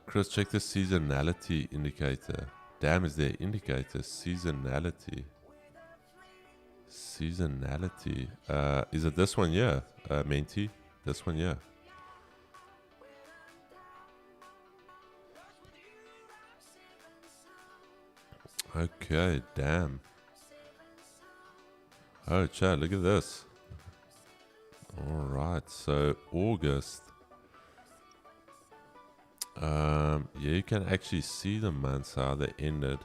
Chris, check the seasonality indicator. Damn, is there indicator? Seasonality. Seasonality. Is it this one here, Menti? This one here. Okay, damn. Oh, Chad, look at this. Alright, so August. Yeah, you can actually see the months, how they ended.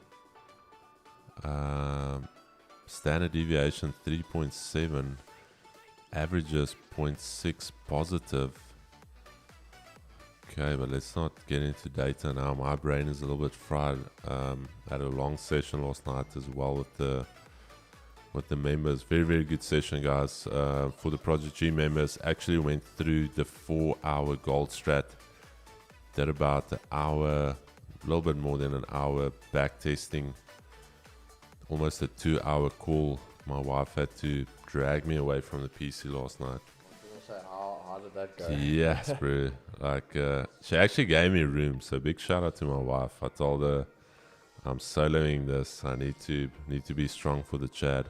Standard deviation 3.7, averages 0.6 positive. Okay, but let's not get into data now. My brain is a little bit fried. Had a long session last night as well with the members. Very, very good session, guys. For the Project G members, actually went through the 4-hour gold strat. Did about an hour, a little bit more than an hour back testing. Almost a 2-hour call. My wife had to drag me away from the PC last night. How did that go? Yes, bro. Like, she actually gave me room. So big shout out to my wife. I told her I'm soloing this. I need to be strong for the Chad.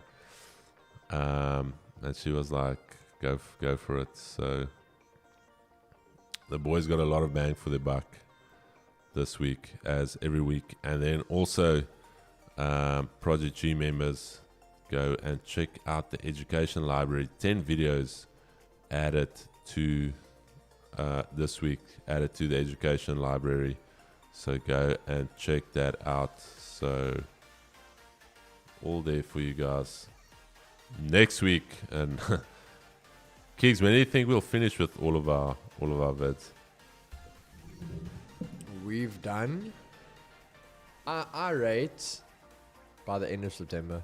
And she was like, go for it. So the boys got a lot of bang for their buck this week, as every week. And then also, Project G members, go and check out the education library. 10 videos added to this week, added to the education library. So go and check that out. So all there for you guys. Next week, and Keeks, when do you think we'll finish with all of our vids? We've done our rates by the end of September.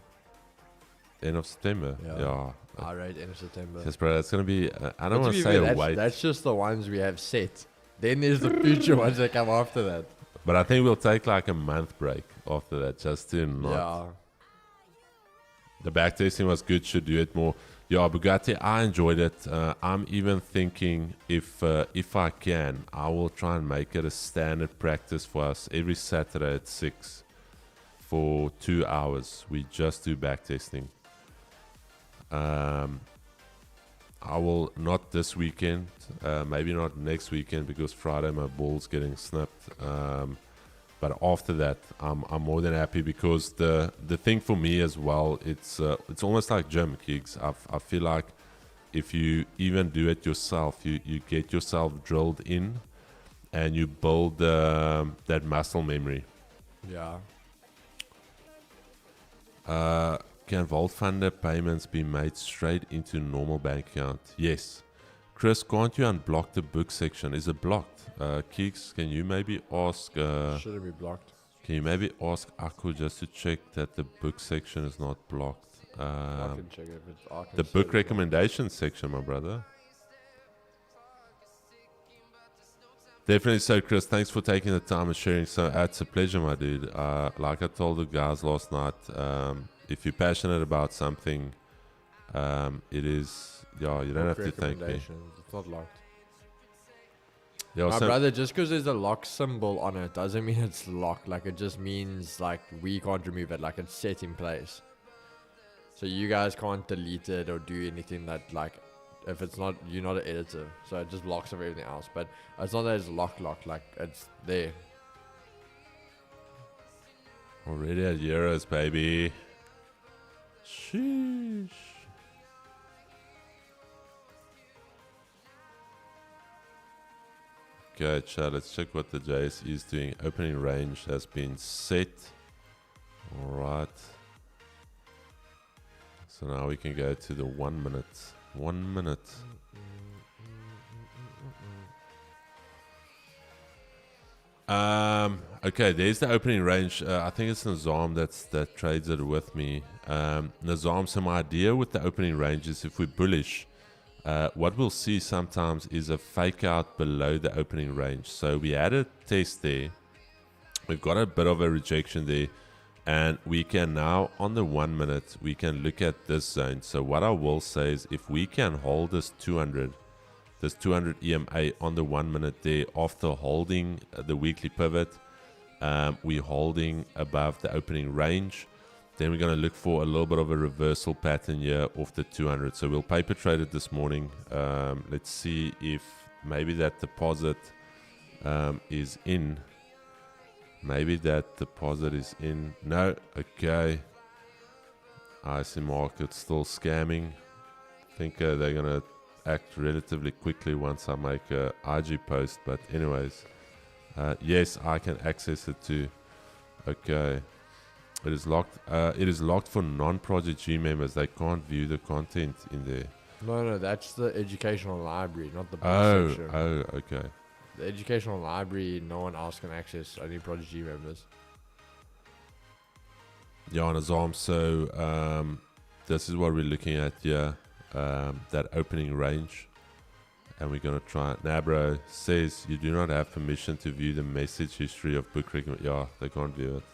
End of September? Yeah. Our rate end of September. Yes, bro, that's going to be, I don't want to say a wait. That's just the ones we have set. Then there's the future ones that come after that. But I think we'll take like a month break after that, just to not. Yeah. The backtesting was good, should do it more. Yeah, Bugatti, I enjoyed it. I'm even thinking if I can, I will try and make it a standard practice for us every Saturday at 6 for 2 hours. We just do backtesting. I will not this weekend, maybe not next weekend because Friday my ball's getting snipped. But after that, I'm more than happy because the thing for me as well, it's almost like gym gigs. I feel like if you even do it yourself, you get yourself drilled in, and you build that muscle memory. Yeah. Can Vault Funder payments be made straight into normal bank account? Yes. Chris, can't you unblock the book section? Is it blocked? Keeks, can you maybe ask... Should it be blocked? Can you maybe ask Aku just to check that the book section is not blocked? I can check if it's the book recommendation section, my brother. Definitely so, Chris. Thanks for taking the time and sharing. So it's a pleasure, my dude. Like I told the guys last night, if you're passionate about something, it is... Yeah, you don't have to thank me. It's not locked. Yeah, my brother, just because there's a lock symbol on it doesn't mean it's locked. Like, it just means, like, we can't remove it. Like, it's set in place. So you guys can't delete it or do anything that, like, if it's not, you're not an editor. So it just blocks off everything else. But it's not that it's locked. Like, it's there. Already at Euros, baby. Sheesh. Okay, chat, let's check what the JSE is doing. Opening range has been set. Alright. So now we can go to the 1 minute. 1 minute. Okay, there's the opening range. I think it's Nazam that trades it with me. Nazam, so my idea with the opening range is if we're bullish, what we'll see sometimes is a fake out below the opening range. So we had a test there. We've got a bit of a rejection there. And we can now, on the 1 minute, we can look at this zone. So what I will say is if we can hold this 200 EMA on the 1 minute there after holding the weekly pivot, we're holding above the opening range. Then we're going to look for a little bit of a reversal pattern here off the 200. So we'll paper trade it this morning. Let's see if maybe that deposit is in. Maybe that deposit is in. No, okay. IC market still scamming. I think they're going to act relatively quickly once I make a IG post. But anyways, yes, I can access it too. Okay. It is locked. It is locked for non-Project G members. They can't view the content in there. No, that's the educational library, not the book section. Oh, okay. The educational library, no one else can access, only Project G members. Yeah, Nazam. So this is what we're looking at here. That opening range. And we're going to try it. Nabro says you do not have permission to view the message history of book recommend. Yeah, they can't view it.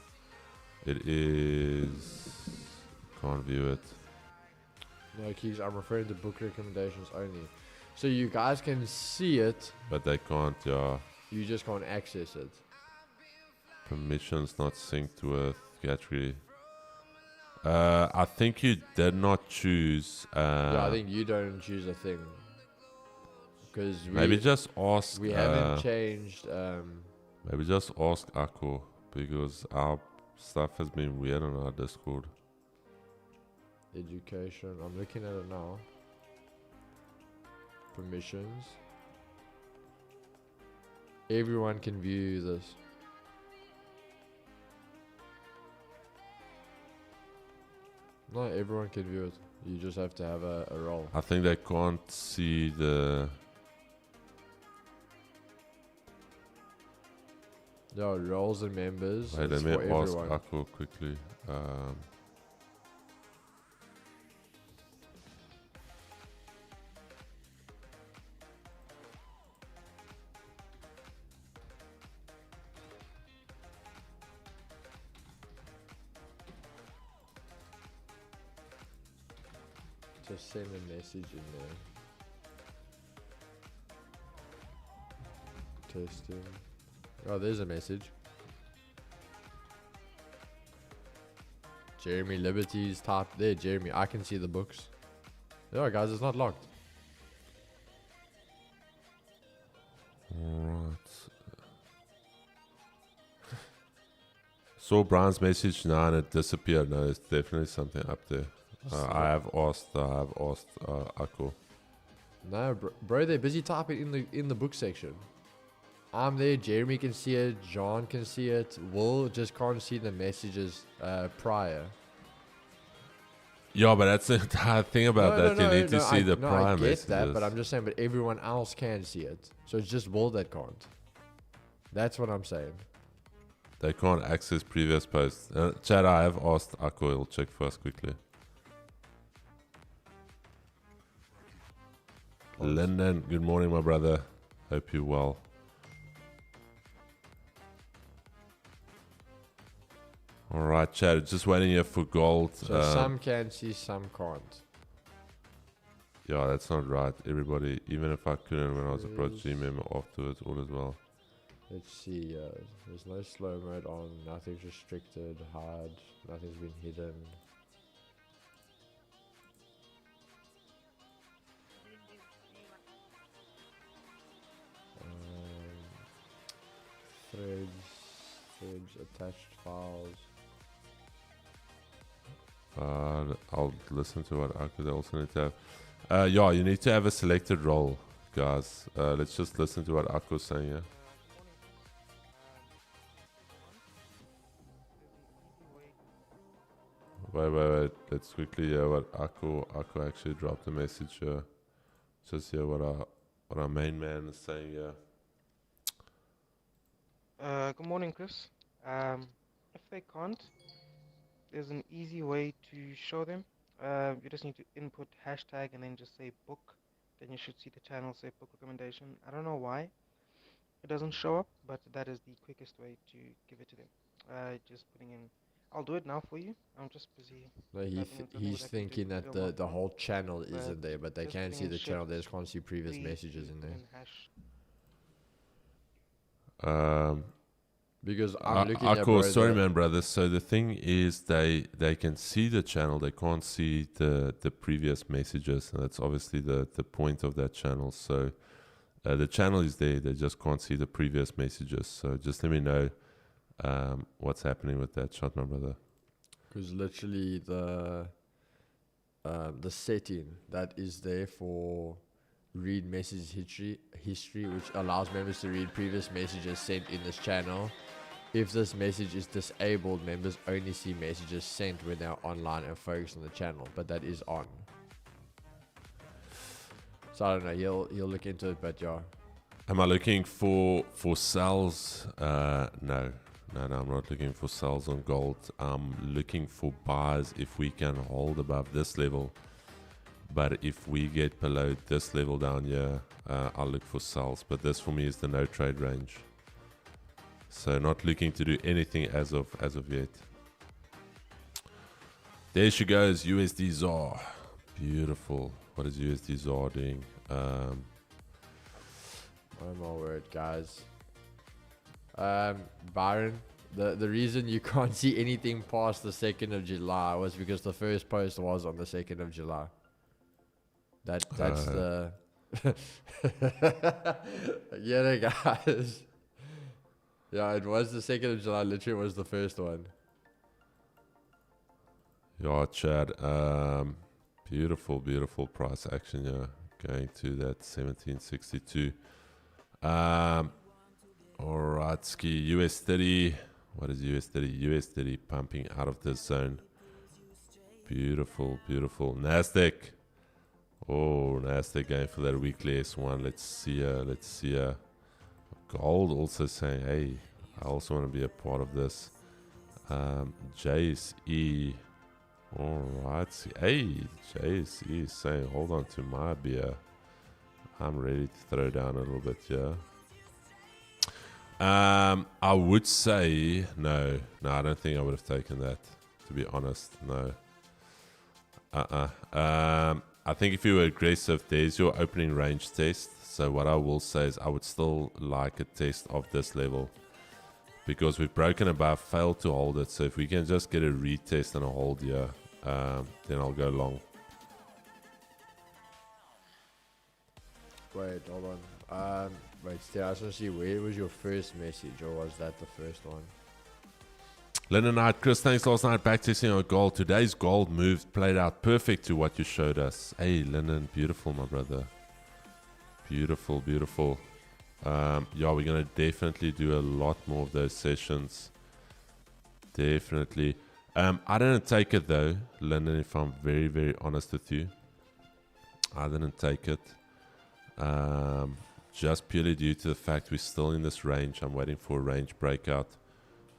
It is... Can't view it. No, Keys, I'm referring to book recommendations only. So you guys can see it, but they can't, yeah. You just can't access it. Permissions not synced with category. I think you did not choose. Yeah, I think you don't choose a thing. Because maybe just ask. We haven't changed. Maybe just ask Akko, because our stuff has been weird on our Discord. Education. I'm looking at it now. Permissions. Everyone can view this. No, everyone can view it. You just have to have a role. I think they can't see the... Yeah, roles and members. Wait, let me ask Akko quickly. Just send a message in there. Testing. Oh, there's a message. Jeremy Liberty's top there. Jeremy, I can see the books. Yeah, guys, it's not locked. Alright. Saw Brian's message now and it disappeared. No, there's definitely something up there. I have asked Akko. No, bro, they're busy typing in the book section. I'm there. Jeremy can see it. John can see it. Will just can't see the messages prior. Yeah, but that's the entire thing about that. You need to see the prior messages. I get that, but I'm just saying, but everyone else can see it. So it's just Will that can't. That's what I'm saying. They can't access previous posts. Chad, I have asked Akko. He'll check for us quickly. Lyndon, good morning, my brother. Hope you're well. Alright, Chad, just waiting here for gold. So some can see, some can't. Yeah, that's not right. Everybody, even if I couldn't when I was a Pro G member afterwards, all as well. Let's see, there's no slow mode on, nothing's restricted, hard, nothing's been hidden. Threads, attached files. I'll listen to what Akko also need to have. Yeah, you need to have a selected role, guys. Let's just listen to what Akko's saying here. Wait. Let's quickly hear what Akko actually dropped a message here. Just hear what our main man is saying here. Good morning, Chris. If they can't, there's an easy way to show them. You just need to input hashtag and then just say book. Then you should see the channel say book recommendation. I don't know why it doesn't show up, but that is the quickest way to give it to them. Just putting in. I'll do it now for you. I'm just busy No, typing in something he's with activity thinking that on my the phone. whole channel But isn't there, but they just can putting see in the channel. They shift just can't see previous 3 messages to in put there. in hash. Um, Because I'm looking at cool. bro, Sorry, man, brother. So the thing is, they can see the channel. They can't see the previous messages. And that's obviously the point of that channel. So the channel is there. They just can't see the previous messages. So just let me know what's happening with that shot, my brother. because literally the setting that is there for read message history, which allows members to read previous messages sent in this channel. If this message is disabled, members only see messages sent when they're online and focus on the channel, but that is on. So I don't know, he'll look into it, but yeah. Am I looking for sells? No, I'm not looking for sells on gold. I'm looking for buys if we can hold above this level. But if we get below this level down here, I'll look for sells. But this for me is the no trade range. So not looking to do anything as of yet. There she goes, USD ZAR. Beautiful. What is USD ZAR doing? Oh my word, guys. Byron, the reason you can't see anything past the 2nd of July was because the first post was on the 2nd of July. That's the yeah, guys. Yeah, it was the 2nd of July. Literally, was the first one. Yeah, Chad. Beautiful price action. Yeah, going to that 1762. Alright, ski US 30. What is US 30? US 30 pumping out of this zone. Beautiful. Nasdaq. Oh, Nasdaq going for that weekly S1. Let's see. Gold also saying, hey, I also want to be a part of this. JSE. Alright. Hey, JSE is saying, hold on to my beer. I'm ready to throw down a little bit, yeah. I would say no. I don't think I would have taken that, to be honest. No. I think if you were aggressive, there's your opening range test. So what I will say is I would still like a test of this level, because we've broken above, failed to hold it. So if we can just get a retest and a hold here, then I'll go long. Wait, hold on. Wait, still, I just want to see, where was your first message, or was that the first one? Lennon Knight, Chris, thanks last night. Back testing on gold. Today's gold move played out perfect to what you showed us. Hey, Lennon, beautiful, my brother. Beautiful. Yeah, we're going to definitely do a lot more of those sessions. Definitely. I didn't take it though, Lennon, if I'm very, very honest with you. I didn't take it. Just purely due to the fact we're still in this range. I'm waiting for a range breakout.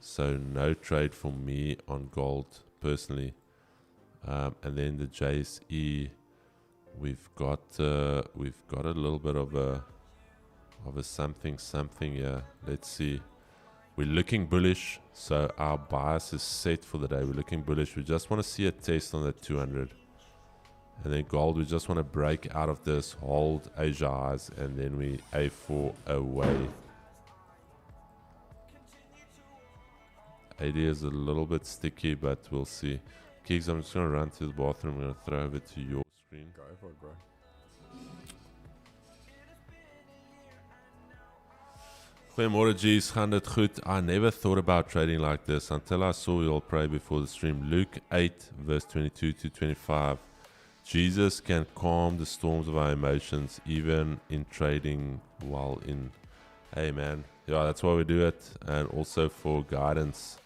So no trade for me on gold personally. And then the JSE, we've got a little bit of a something here. Let's see. We're looking bullish, so our bias is set for the day. We're looking bullish. We just want to see a test on the 200. And then gold, we just want to break out of this, hold Asia highs, and then we A4 away. AD is a little bit sticky, but we'll see. Kicks, I'm just going to run to the bathroom. I'm going to throw over to your screen. Go for it, bro. Goeiemorgen, G's. Gaan dit goed? I never thought about trading like this until I saw you all pray before the stream. Luke 8, verse 22 to 25. Jesus can calm the storms of our emotions, even in trading while in... Hey, man. Yeah, that's why we do it. And also for guidance.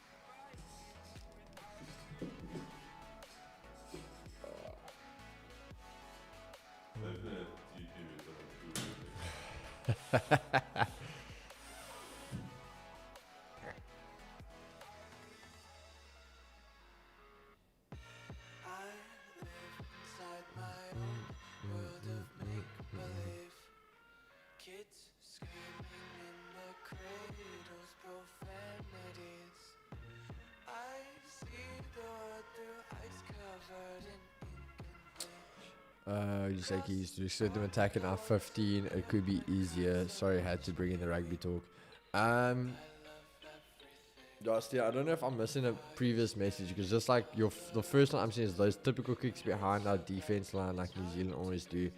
You say keys to set them attacking our 15. It could be easier. Sorry, I had to bring in the rugby talk. Dusty, I don't know if I'm missing a previous message because just like the first one I'm seeing is those typical kicks behind our defense line, like New Zealand always do.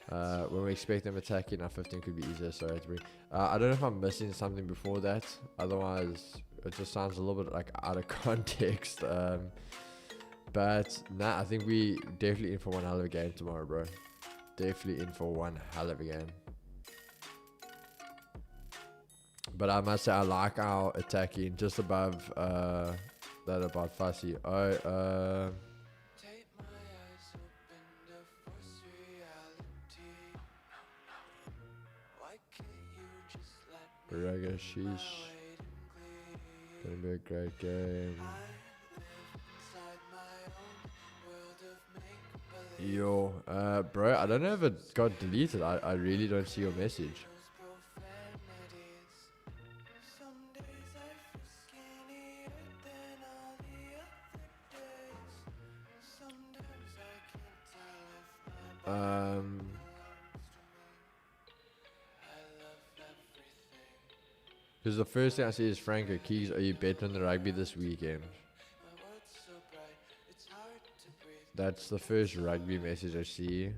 When we expect them attacking our 15 could be easier. Sorry, I had to bring. I don't know if I'm missing something before that. Otherwise, it just sounds a little bit like out of context. But nah, I think we definitely in for one hell of a game tomorrow, bro. Definitely in for one hell of a game. But I must say I like our attacking just above that about Fussy. Raga sheesh. Gonna be a great game. Yo, bro, I don't know if it got deleted. I really don't see your message. Because the first thing I see is Franco Keys, are you betting on the rugby this weekend? That's the first rugby message I see.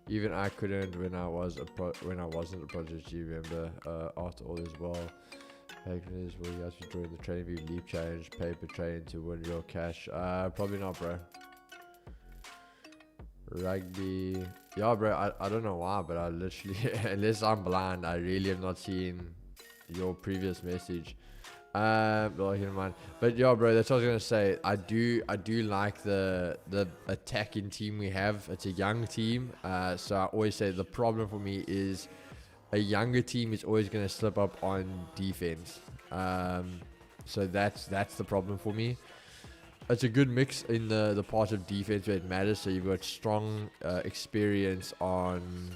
Even I couldn't when I wasn't a Project G member. After all as well. Will you guys be joining the Training View Leap Challenge paper training to win real cash? Probably not, bro. Rugby, yeah, bro. I don't know why, but I literally, unless I'm blind, I really have not seen your previous message. But yeah, bro, that's what I was gonna say. I do like the attacking team we have. It's a young team, so I always say the problem for me is a younger team is always gonna slip up on defense. So that's the problem for me. It's a good mix in the part of defense where it matters. So you've got strong experience on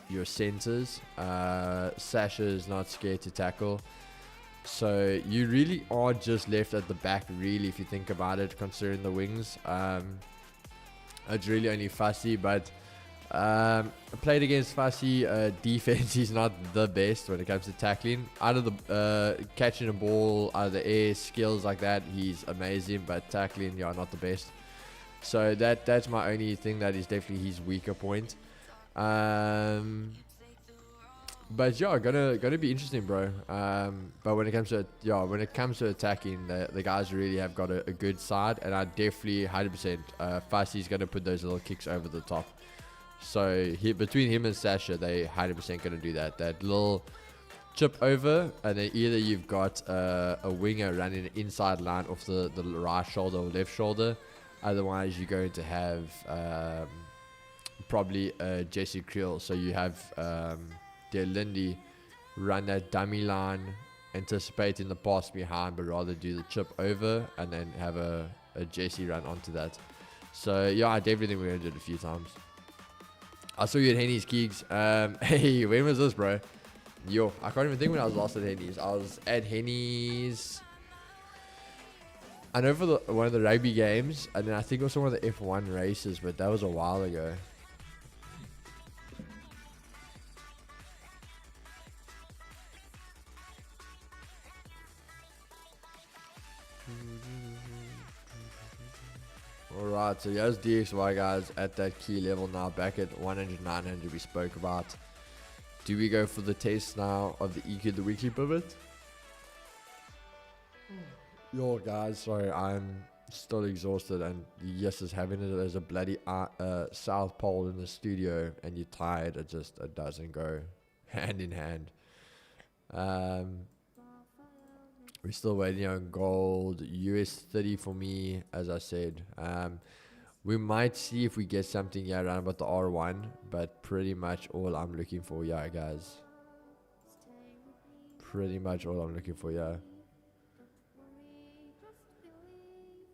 your centers. Sasha is not scared to tackle. So you really are just left at the back, really, if you think about it, considering the wings. It's really only Fussy, but I played against Fussy. Defense, he's not the best when it comes to tackling. Out of the catching a ball out of the air, skills like that, he's amazing, but tackling, yeah, not the best. So that's my only thing that is definitely his weaker point. But yeah, gonna be interesting, bro. But when it comes to attacking, the guys really have got a good side, and I definitely 100% Fussy's gonna put those little kicks over the top. So between him and Sasha, they 100% gonna do that little chip over, and then either you've got a winger running an inside line off the right shoulder or left shoulder. Otherwise, you're going to have probably Jesse Creel. So you have Lindy run that dummy line, anticipating the pass behind, but rather do the chip over and then have a Jesse run onto that. So yeah, I definitely think we're gonna do it a few times. I saw you at Henny's Keegs. Hey, when was this, bro? Yo, I can't even think when I was last at Henny's. I was at Henny's, I know, for one of the rugby games, and then I think also one of the F1 races, but that was a while ago. Alright, so here's DXY, guys, at that key level now, back at 100, 900 we spoke about. Do we go for the test now of the EQ, the weekly pivot? Yo, guys, sorry, I'm still exhausted, and yes, is having it as a bloody South Pole in the studio, and you're tired, it doesn't go hand in hand. We're still waiting on gold. US 30 for me, as I said. We might see if we get something around about the R1, but pretty much all I'm looking for, yeah, guys. Pretty much all I'm looking for, yeah.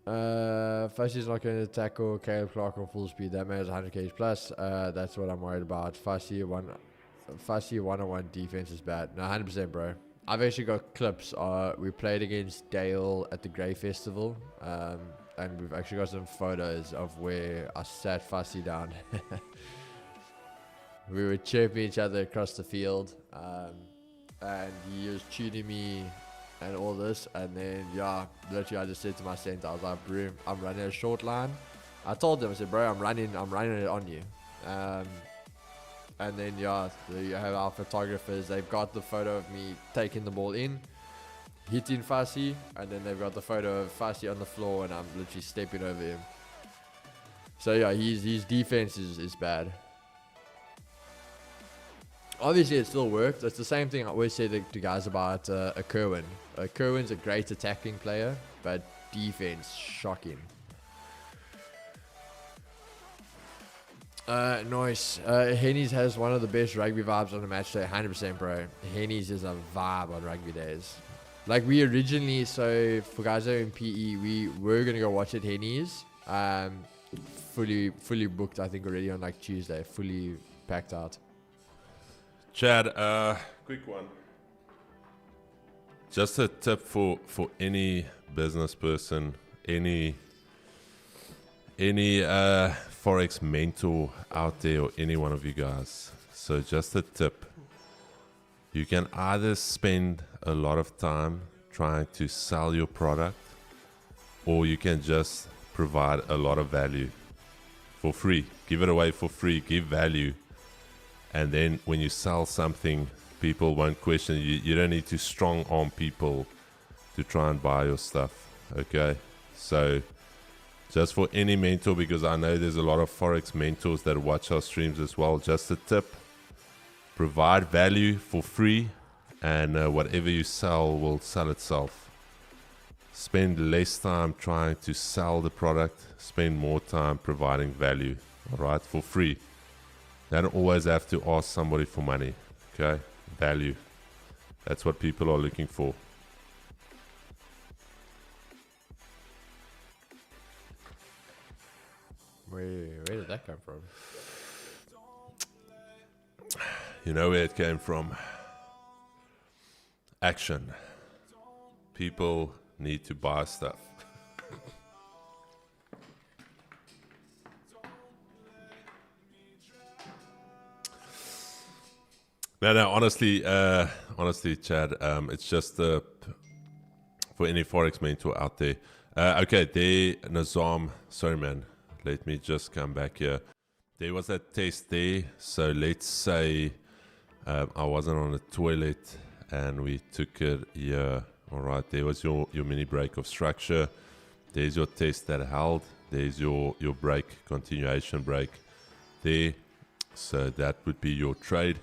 Fussy's not going to tackle Caleb Clark on full speed. That man has 100 kg plus. That's what I'm worried about. Fussy 101 defense is bad. No, 100%, bro. I've actually got clips. We played against Dale at the Grey Festival. and we've actually got some photos of where I sat Fussy down. We were chirping each other across the field, and he was tuning me and all this, and then literally I just said to my center, I was like, bro, I'm running a short line. I told him, I said, bro, I'm running it on you. And then so you have our photographers, they've got the photo of me taking the ball in, hitting Fussy, and then they've got the photo of Fussy on the floor and I'm literally stepping over him. So yeah, his defense is bad. Obviously it still worked. It's the same thing I always say to guys about a Kerwin. Kerwin's a great attacking player, but defense, shocking. Nice. Henny's has one of the best rugby vibes on the match day, 100% bro. Henny's is a vibe on rugby days. Like we originally, so for guys that are in PE, we were going to go watch at Henny's. Fully booked, I think, already on like Tuesday. Fully packed out. Chad, quick one. Just a tip for any business person, any Forex mentor out there, or any one of you guys. So just a tip. You can either spend a lot of time trying to sell your product, or you can just provide a lot of value for free. Give it away for free, give value. And then when you sell something, people won't question you. You don't need to strong arm people to try and buy your stuff. Okay? So just for any mentor, because I know there's a lot of Forex mentors that watch our streams as well. Just a tip. Provide value for free, and whatever you sell will sell itself. Spend less time trying to sell the product. Spend more time providing value. All right? For free. They don't always have to ask somebody for money. Okay? Value. That's what people are looking for. Where did that come from? You know where it came from? Action. People need to buy stuff. No, honestly, Chad, it's just for any Forex mentor out there. Okay, there, Nazam, sorry man, let me just come back here. There was that test there, so let's say I wasn't on the toilet and we took it here. All right, there was your mini break of structure. There's your test that held. There's your break, continuation break there. So that would be your trade.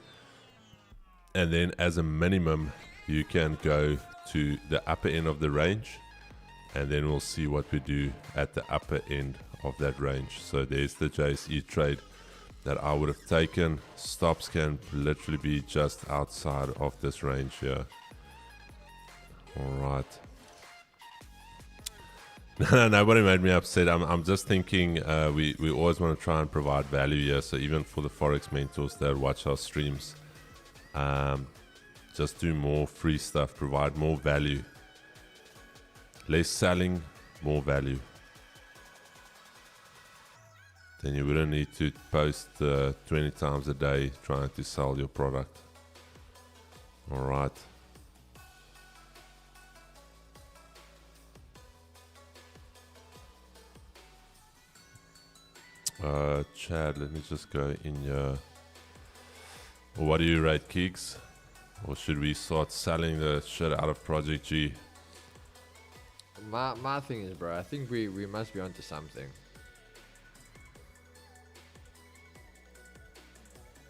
And then as a minimum, you can go to the upper end of the range, and then we'll see what we do at the upper end of that range. So there's the JSE trade that I would have taken. Stops can literally be just outside of this range here. All right. No, nobody made me upset. I'm just thinking we always want to try and provide value here. So even for the Forex mentors that watch our streams, just do more free stuff, provide more value. Less selling, more value. Then you wouldn't need to post 20 times a day trying to sell your product. All right. Chad, let me just go in here. What do you rate Keeks? Or should we start selling the shit out of Project G? My thing is, bro, I think we must be onto something.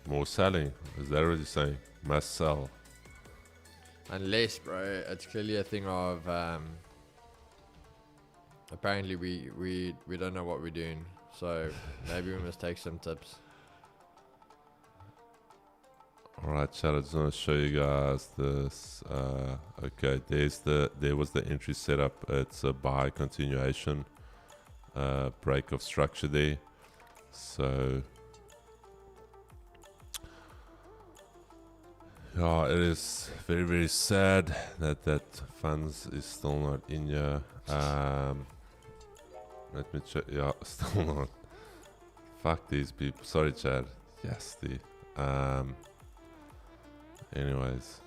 More selling? Is that what you're saying? Must sell. Unless, bro, it's clearly a thing of apparently we don't know what we're doing. So maybe we must take some tips. Alright, Chad, I just want to show you guys this. Okay, there was the entry setup. It's a buy continuation break of structure there. So yeah, it is very, very sad that funds is still not in here. Let me check. Yeah, still not. Fuck these people. Sorry, Chad. Yes, the. Anyways.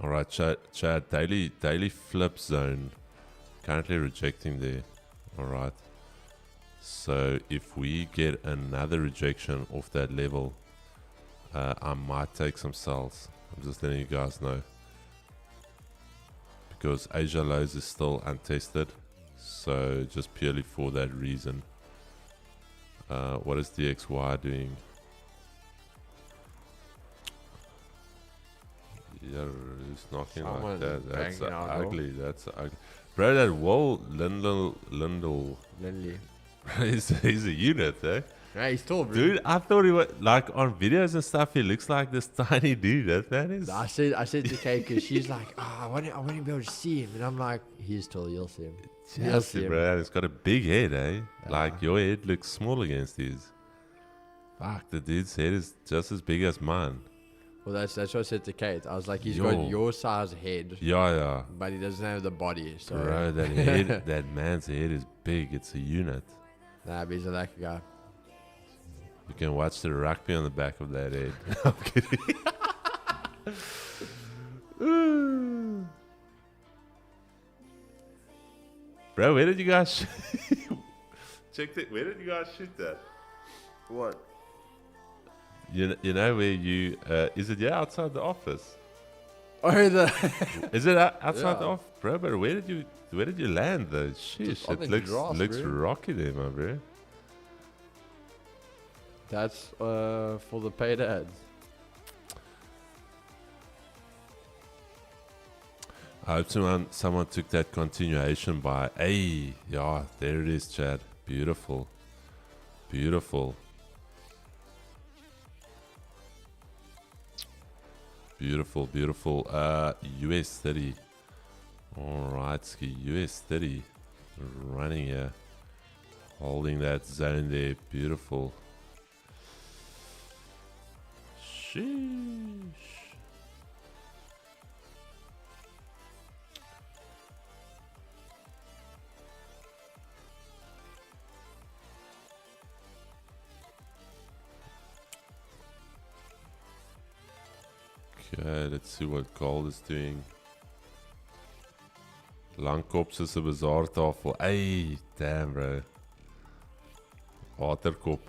Alright, Chad. Daily flip zone. Currently rejecting there. Alright. So if we get another rejection off that level, I might take some sells. I'm just letting you guys know. Because Asia lows is still untested. So just purely for that reason. What is DXY doing? Yeah, it's knocking Someone's like that. That's banging our door. ugly. That's ugly. Bro, that Wall Lindell. Lindley. He's a unit, eh? Yeah, he's tall, bro. Dude, I thought he was like on videos and stuff. He looks like this tiny dude. That man is. I said to Kate because she's like, I want to be able to see him, and I'm like, he's tall, you'll see him. You'll see Yes, him. bro. He's got a big head, eh? Yeah. Like your head looks small against his. Fuck, the dude's head is just as big as mine. Well, that's what I said to Kate. I was like, he's Yo. got your size head, Yeah. but he doesn't have the body. So Bro, that head, that man's head is big. It's a unit. nah, but he's a lucky guy. You can watch the rugby on the back of that head. I'm kidding. Bro, where did you guys check that? Where did you guys shoot that? What? You know where you is it outside the office? Oh, Is it outside the Yeah. office, bro? But where did you land though? Sheesh, Just on it the looks grass, bro. rocky there, my bro. that's for the paid ads. I hope someone took that continuation by. Hey, yeah, there it is, Chad. Beautiful. Beautiful. Beautiful, beautiful. US 30. Alright, ski. US 30. Running here. Holding that zone there. Beautiful. Sheesh. Okay, let's see what gold is doing. Langkops is 'n bizarre tafel. Hey, damn bro. Waterkop.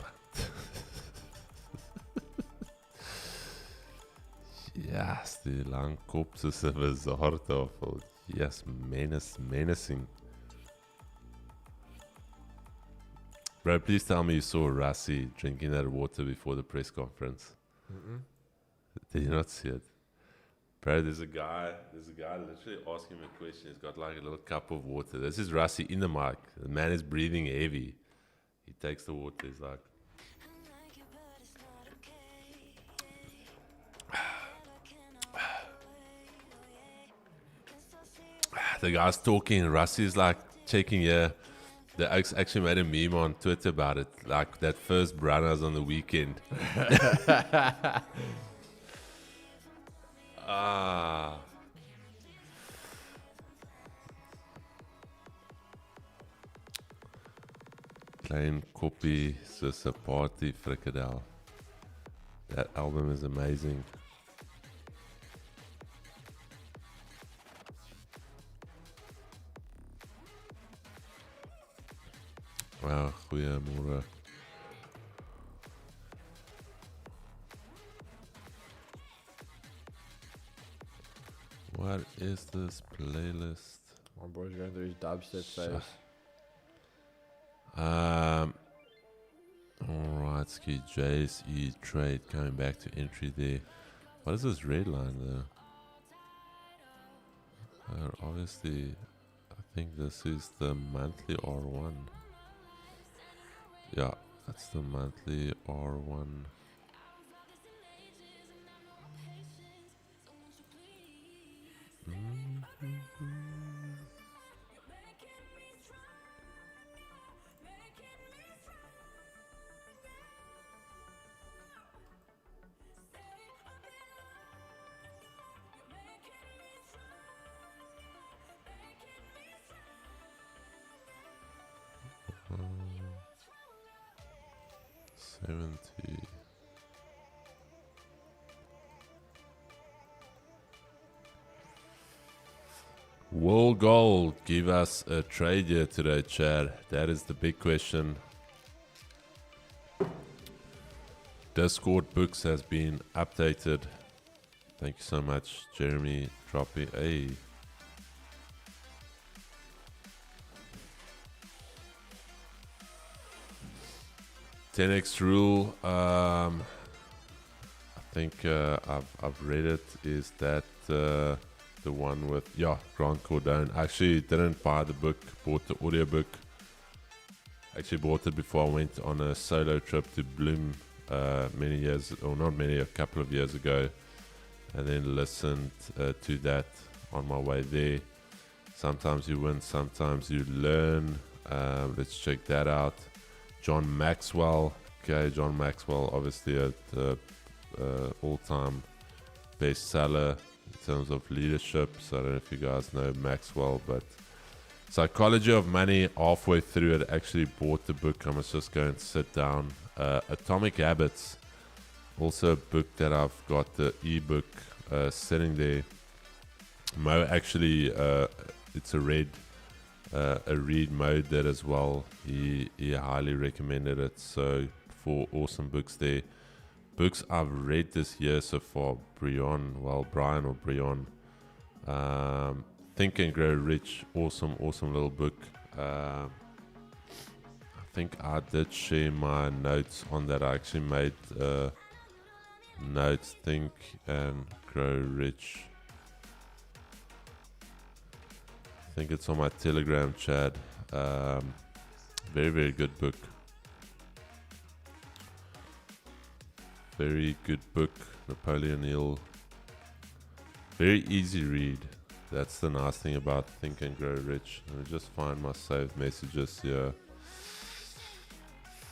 Yes, die Langkops is 'n bizarre tafel. Yes, menacing. Bro, please tell me you saw Rassi drinking that water before the press conference. Did you not see it? Bro, there's a guy literally asking him a question. He's got like a little cup of water. This is Rassi in the mic. The man is breathing heavy. He takes the water. He's like, the guy's talking. Rassi's like checking here. The Oaks actually made a meme on Twitter about it. Like that first Branners on the weekend. Ah. Klein Koppie, soos 'n party frikadel. That album is amazing. Wow, goeiemôre. What is this playlist? My boy's going through his dubstep phase. Alright, Ski JSE trade coming back to entry there. What is this red line there? Obviously, I think this is the monthly R1. Yeah, that's the monthly R1. 70. Will gold give us a trade here today, Chad? That is the big question. Discord books has been updated. Thank you so much, Jeremy. Dropping a 10x rule. I think I've read it. Is that the one with Grant Cardone? I actually didn't buy the book. Bought the audiobook. Actually bought it before I went on a solo trip to Bloom many years, or not many, a couple of years ago, and then listened to that on my way there. Sometimes you win, sometimes you learn. Let's check that out. John Maxwell. Okay, John Maxwell, obviously a all-time bestseller in terms of leadership. So I don't know if you guys know Maxwell, but Psychology of Money, halfway through it, actually bought the book. I must just go and sit down. Atomic Habits, also a book that I've got the ebook sitting there. Mo actually, it's a read mode that as well. He highly recommended it. So 4 awesome books there. Books I've read this year so far: Brian or Brian. Think and Grow Rich, awesome little book. I think I did share my notes on that. I actually made notes. Think and Grow Rich. I think it's on my Telegram chat. Very good book. Very good book. Napoleon Hill. Very easy read. That's the nice thing about Think and Grow Rich. Let me just find my saved messages here.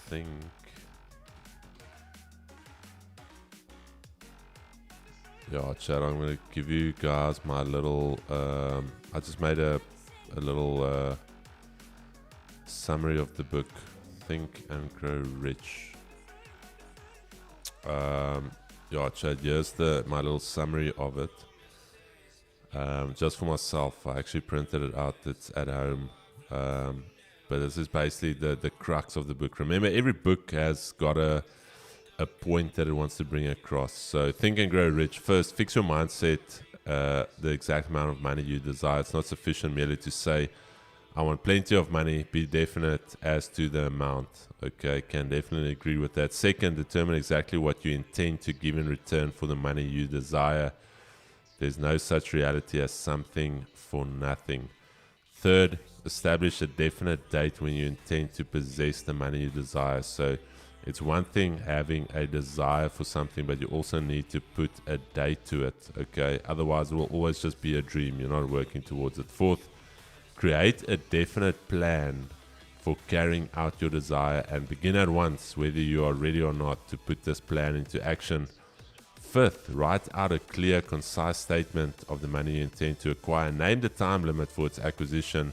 Think. Yeah, chat. I'm gonna give you guys my little. I just made a little summary of the book, Think and Grow Rich. Yeah, chat. Here's my little summary of it. Just for myself, I actually printed it out. It's at home. But this is basically the crux of the book. Remember, every book has got a point that it wants to bring across. So Think and Grow Rich. First, fix your mindset. The exact amount of money you desire. It's not sufficient merely to say, I want plenty of money. Be definite as to the amount. Okay, can definitely agree with that. Second, determine exactly what you intend to give in return for the money you desire. There's no such reality as something for nothing. Third, establish a definite date when you intend to possess the money you desire. So it's one thing having a desire for something, but you also need to put a date to it. Okay, otherwise it will always just be a dream. You're not working towards it. Fourth, create a definite plan for carrying out your desire and begin at once, whether you are ready or not, to put this plan into action. Fifth, write out a clear, concise statement of the money you intend to acquire. Name the time limit for its acquisition.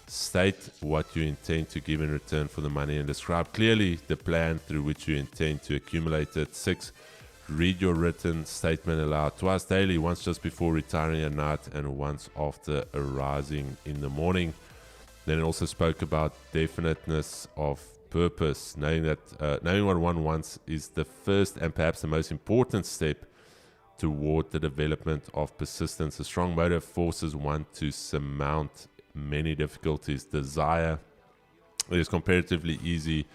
State what you intend to give in return for the money and describe clearly the plan through which you intend to accumulate it. 6, read your written statement aloud twice daily, once just before retiring at night and once after arising in the morning. Then it also spoke about definiteness of purpose. Knowing what one wants is the first and perhaps the most important step toward the development of persistence. A strong motive forces one to surmount many difficulties. Desire is comparatively easy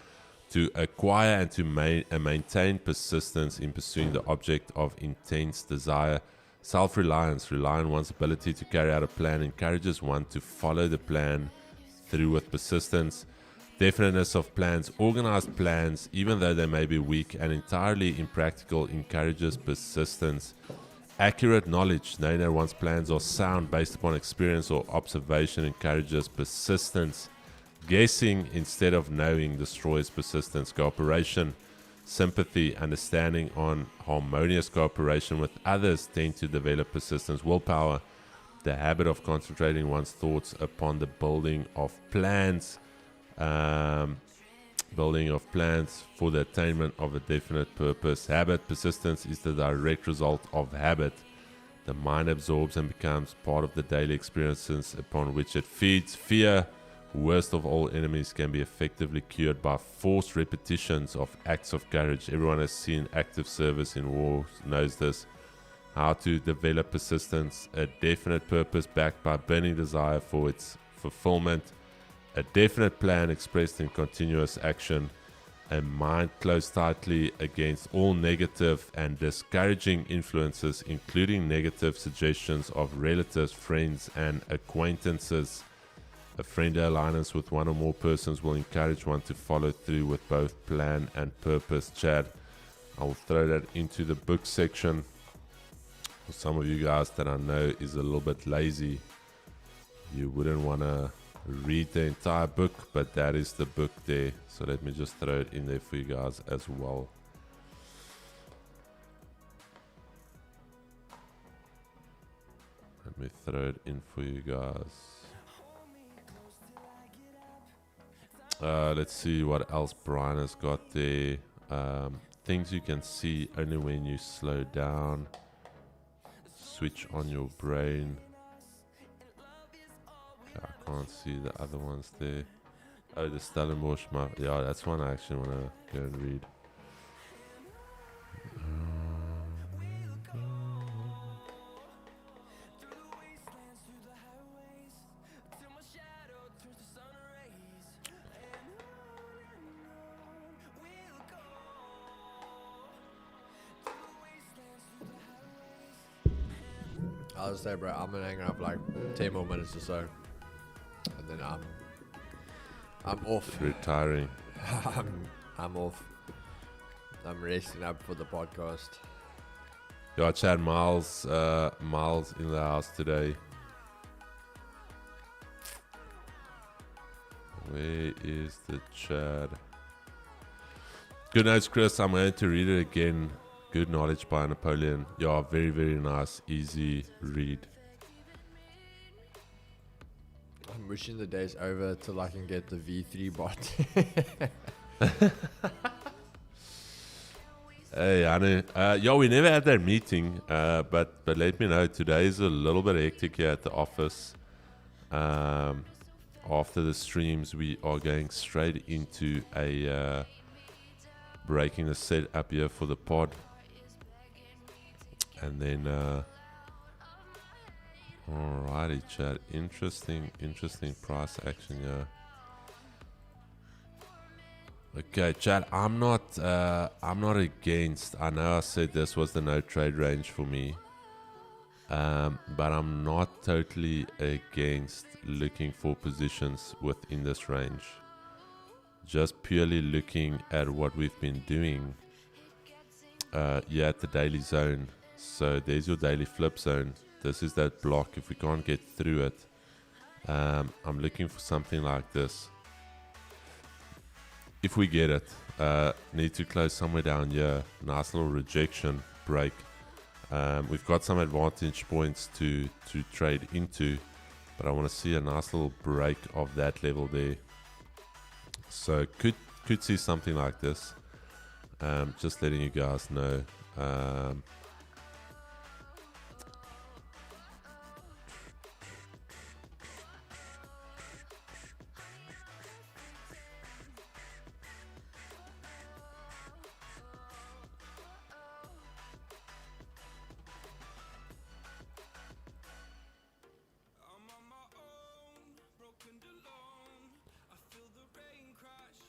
to acquire and to maintain persistence in pursuing the object of intense desire. Self-reliance, rely on one's ability to carry out a plan, encourages one to follow the plan through with persistence. Definiteness of plans, organized plans, even though they may be weak and entirely impractical, encourages persistence. Accurate knowledge, knowing that one's plans are sound based upon experience or observation, encourages persistence. Guessing instead of knowing destroys persistence. Cooperation, sympathy, understanding on harmonious cooperation with others tend to develop persistence. Willpower, the habit of concentrating one's thoughts upon the building of plans. building of plans for the attainment of a definite purpose. Habit persistence is the direct result of habit. The mind absorbs and becomes part of the daily experiences upon which it feeds. Fear, worst of all enemies, can be effectively cured by forced repetitions of acts of courage. Everyone has seen active service in war, knows this. How to develop persistence, a definite purpose backed by burning desire for its fulfillment, a definite plan expressed in continuous action, a mind closed tightly against all negative and discouraging influences, including negative suggestions of relatives, friends, and acquaintances. A friendly alliance with one or more persons will encourage one to follow through with both plan and purpose. Chad, I will throw that into the book section. For some of you guys that I know is a little bit lazy, you wouldn't want to read the entire book, but that is the book there. So let me just throw it in there for you guys as well. Let me throw it in for you guys. Let's see what else Brian has got there. Things you can see only when you slow down. Switch on your brain. Okay, I can't see the other ones there. Oh, the Stellenbosch map. Yeah, that's one I actually want to go and read. I'll just say, bro, I'm gonna hang out for like 10 more minutes or so, and then I'm off. Retiring. I'm off. I'm resting up for the podcast. Yeah, Chad, Miles in the house today. Where is the Chad? Good night, Chris. I'm going to read it again. Good Knowledge by Napoleon. Yeah, very, very nice, easy read. I'm wishing the day's over till I can get the V3 bot. Hey, I know. Yeah, we never had that meeting, but let me know. Today is a little bit hectic here at the office. After the streams, we are going straight into a breaking the set up here for the pod. And then, alrighty, chat. Interesting price action here. Okay, chat. I'm not against. I know I said this was the no trade range for me, but I'm not totally against looking for positions within this range. Just purely looking at what we've been doing. Yeah, at the daily zone. So there's your daily flip zone. This is that block. If we can't get through it, I'm looking for something like this. If we get it, need to close somewhere down here. Nice little rejection break. We've got some advantage points to trade into, but I want to see a nice little break of that level there. So could see something like this. Just letting you guys know.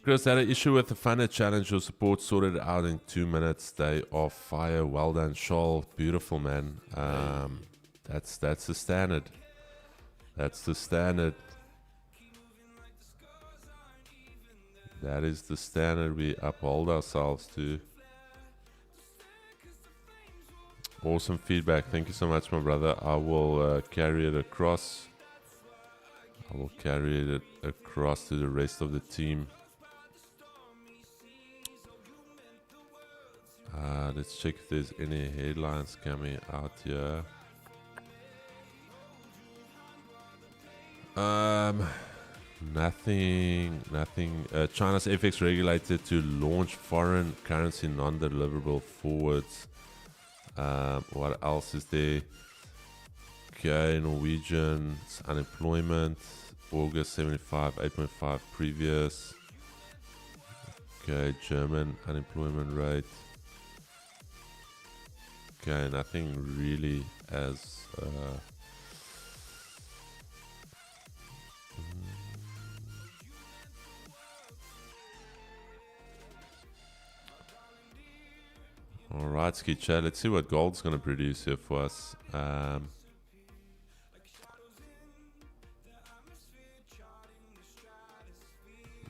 Chris had an issue with the Funner challenge. Your support sorted it out in 2 minutes. They are fire. Well done, Shoal. Beautiful, man. That's the standard. That's the standard. That is the standard we uphold ourselves to. Awesome feedback. Thank you so much, my brother. I will carry it across. I will carry it across to the rest of the team. Let's check if there's any headlines coming out here. Nothing. China's FX regulated to launch foreign currency non-deliverable forwards. What else is there? Okay, Norwegian's unemployment, August 75, 8.5 previous. Okay, German unemployment rate. Okay, nothing really as alright, Ski Chat, let's see what gold's gonna produce here for us.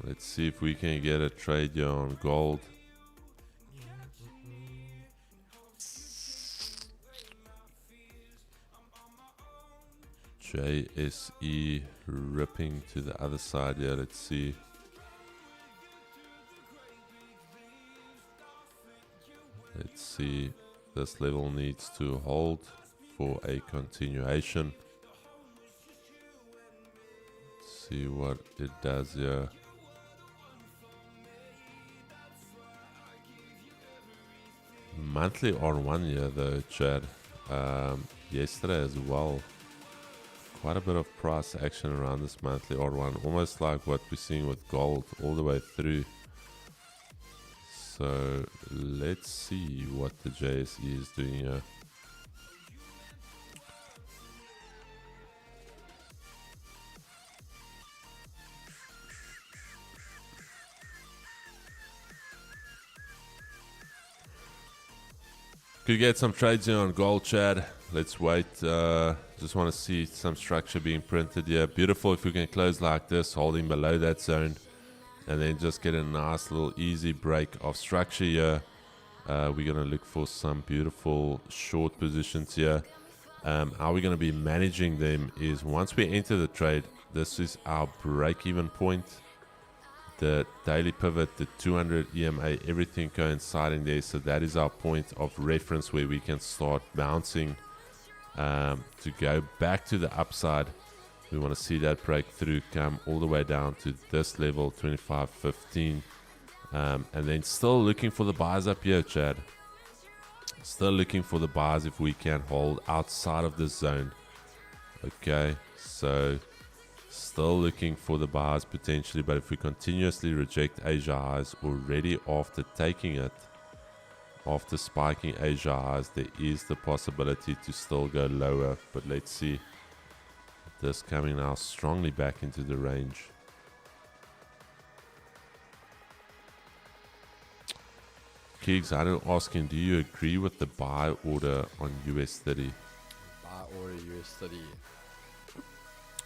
Let's see if we can get a trade here on gold. JSE ripping to the other side here. Let's see. Let's see. This level needs to hold for a continuation. Let's see what it does here. Monthly R1 here though, Chad. Yesterday as well. Quite a bit of price action around this monthly R1. Almost like what we're seeing with gold all the way through. So let's see what the JSE is doing here. Could get some trades here on gold, Chad. Let's wait. Just want to see some structure being printed here. Beautiful if we can close like this, holding below that zone. And then just get a nice little easy break of structure here. We're going to look for some beautiful short positions here. How we're going to be managing them is once we enter the trade, this is our break-even point. The daily pivot, the 200 EMA, everything coinciding there. So that is our point of reference where we can start bouncing to go back to the upside. We want to see that breakthrough come all the way down to this level, 25.15. And then still looking for the buys up here, Chad. Still looking for the buys if we can hold outside of this zone. Okay, so still looking for the buys potentially, but if we continuously reject Asia highs already after taking it, after spiking Asia highs, there is the possibility to still go lower. But let's see. This coming now strongly back into the range. Keegs, I don't asking, do you agree with the buy order on US 30? Buy order US 30.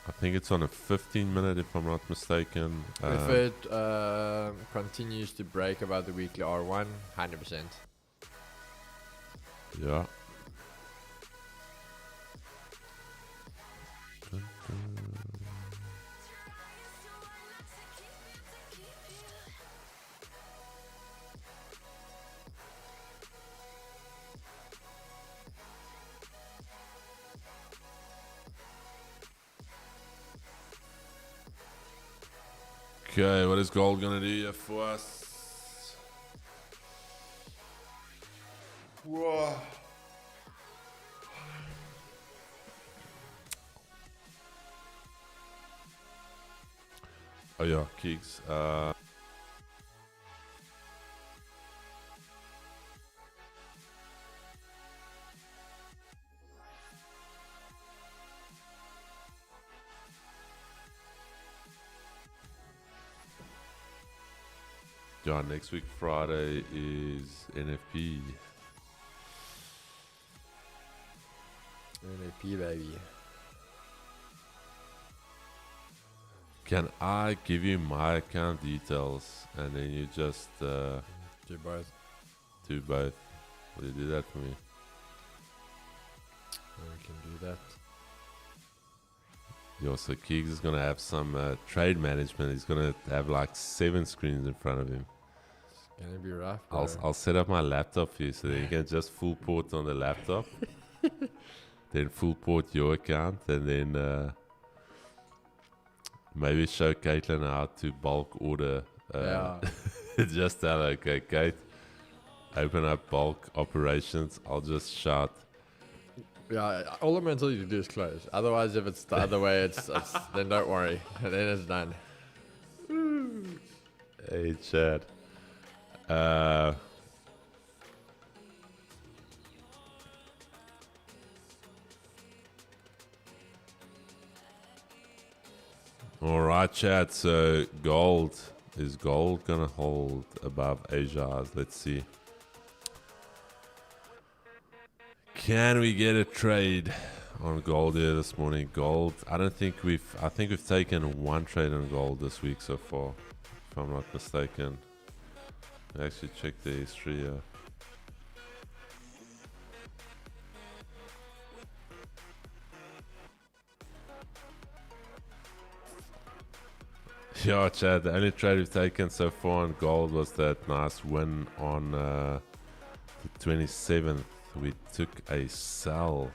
I think it's on a 15-minute if I'm not mistaken. If it continues to break above the weekly R1, 100%. Yeah. Okay, what is gold gonna do here for us? Whoa. Oh yeah, Keeks. Yeah, next week Friday is NFP. NFP, baby. Can I give you my account details and then you just Do both. do both? Will you do that for me? We can do that. Yo, so Keegs is gonna have some trade management. He's gonna have like 7 screens in front of him. It's gonna be rough. Bro. I'll set up my laptop for you so that you can just full port on the laptop. Then full port your account and then Maybe show Caitlin how to bulk order. Yeah. Just tell her, okay, Kate, open up bulk operations. I'll just shout. Yeah, all I'm gonna tell you to do is close. Otherwise, if it's the other way, it's then don't worry. Then it's done. Hey, Chad. All right, Chad. So gold. Is gold gonna hold above Asia's? Let's see. Can we get a trade on gold here this morning? Gold. I think we've taken one trade on gold this week so far, if I'm not mistaken. Actually check the history here. Yeah, Chad, the only trade we've taken so far on gold was that nice win on the 27th. We took a sell.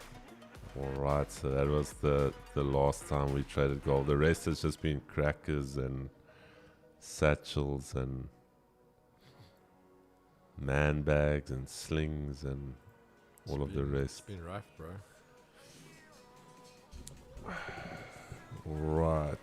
Alright, so that was the last time we traded gold. The rest has just been crackers and satchels and man bags and slings and all of the rest. It's been rough, bro. Right.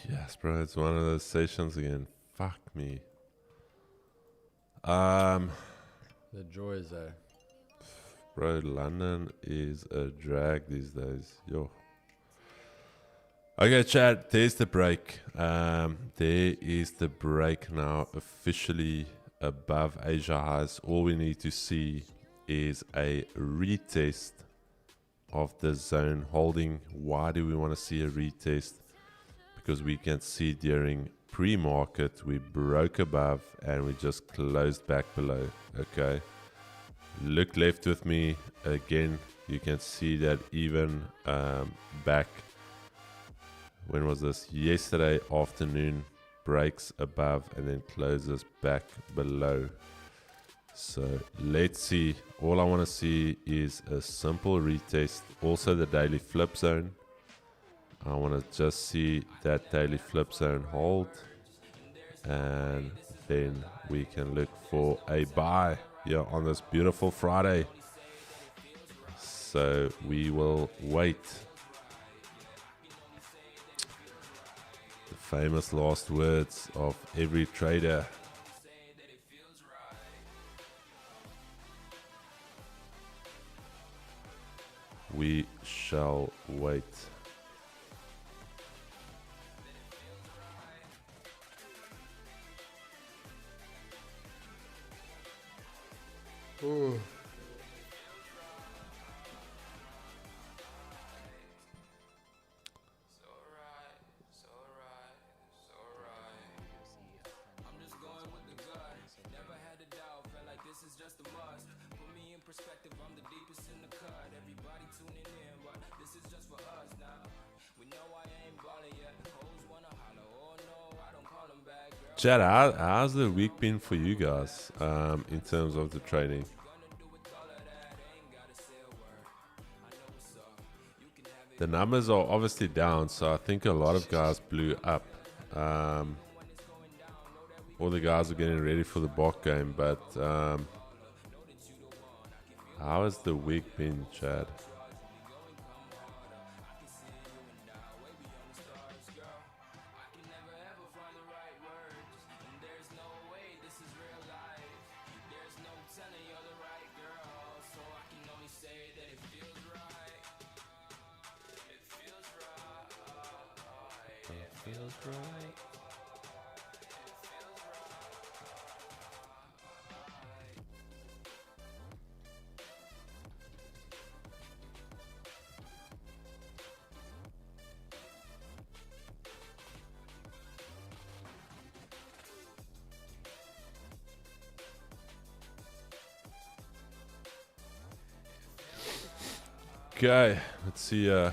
Yes, bro, it's one of those sessions again. Fuck me. The joys, though. Bro, London is a drag these days. Yo. Okay, chat, there's the break. There is the break now officially above Asia highs. All we need to see is a retest of the zone holding. Why do we want to see a retest? Because we can see during pre-market we broke above and we just closed back below. Okay, look left with me again. You can see that even back, when was this? Yesterday afternoon, breaks above and then closes back below. So let's see. All I want to see is a simple retest. Also the daily flip zone. I want to just see that daily flip zone hold, and then we can look for a buy here on this beautiful Friday. So we will wait. The famous last words of every trader. We shall wait. Ooh. Chad, how's the week been for you guys in terms of the trading? The numbers are obviously down, so I think a lot of guys blew up. All the guys are getting ready for the bot game, but how has the week been, Chad? Okay, let's see. I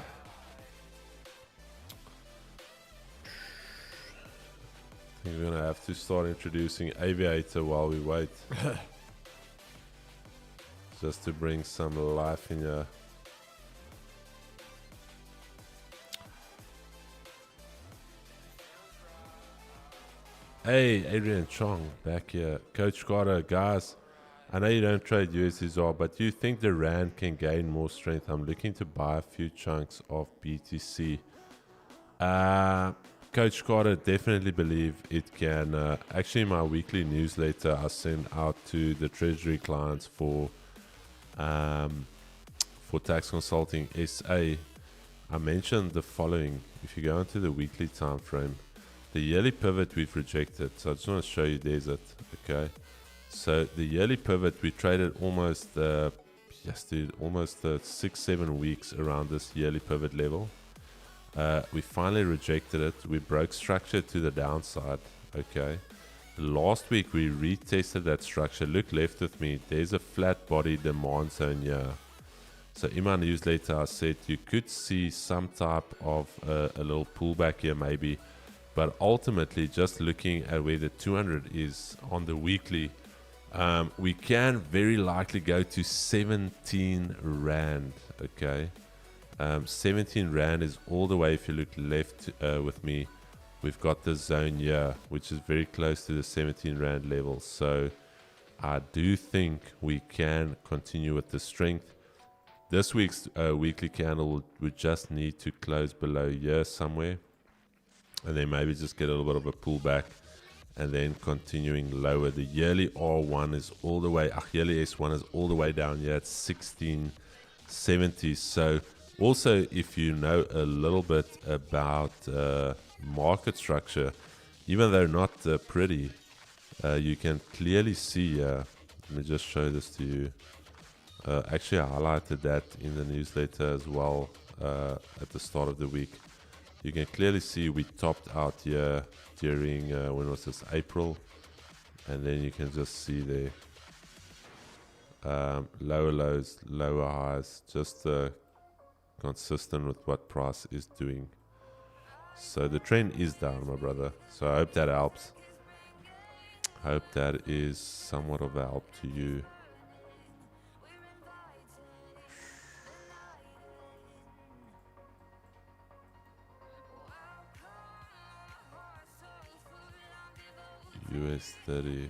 think we're gonna have to start introducing Aviator while we wait, just to bring some life in here. Hey, Adrian Chong back here. Coach Carter, guys, I know you don't trade USDR, but do you think the Rand can gain more strength? I'm looking to buy a few chunks of BTC. Coach Carter, definitely believe it can. Actually, my weekly newsletter I send out to the Treasury clients for Tax Consulting SA. I mentioned the following. If you go into the weekly time frame, the yearly pivot we've rejected. So I just want to show you there's it. Okay. So the yearly pivot we traded almost, almost 6-7 weeks around this yearly pivot level. We finally rejected it. We broke structure to the downside. Okay. Last week we retested that structure. Look left with me. There's a flat body demand zone here. So in my newsletter I said you could see some type of a little pullback here maybe. But ultimately, just looking at where the 200 is on the weekly, we can very likely go to 17 Rand. Okay. 17 Rand is all the way, if you look left with me, we've got the zone here, which is very close to the 17 Rand level. So I do think we can continue with the strength. This week's weekly candle would just need to close below here somewhere. And then maybe just get a little bit of a pullback and then continuing lower. The yearly R1 is all the way, yearly S1 is all the way down here at 1670. So also, if you know a little bit about market structure, even though not pretty, you can clearly see, let me just show this to you. Actually, I highlighted that in the newsletter as well at the start of the week. You can clearly see we topped out here during, when was this, April. And then you can just see there, lower lows, lower highs, just consistent with what price is doing. So the trend is down, my brother. So I hope that helps. I hope that is somewhat of a help to you. US 30.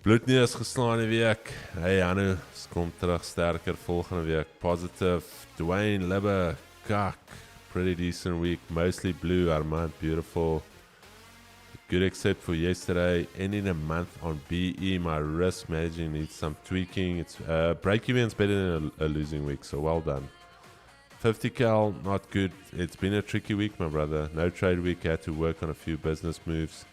Bloedneus geslaan die week. Hey Anu, kom terug sterker volgende week. Positive. Dwayne Libber, kak. Pretty decent week. Mostly blue, Armand, beautiful. Good except for yesterday. Ending a month on BE. My risk managing needs some tweaking. It's break even's better than a losing week, so well done. 50 cal, not good. It's been a tricky week, my brother. No trade week. Had to work on a few business moves.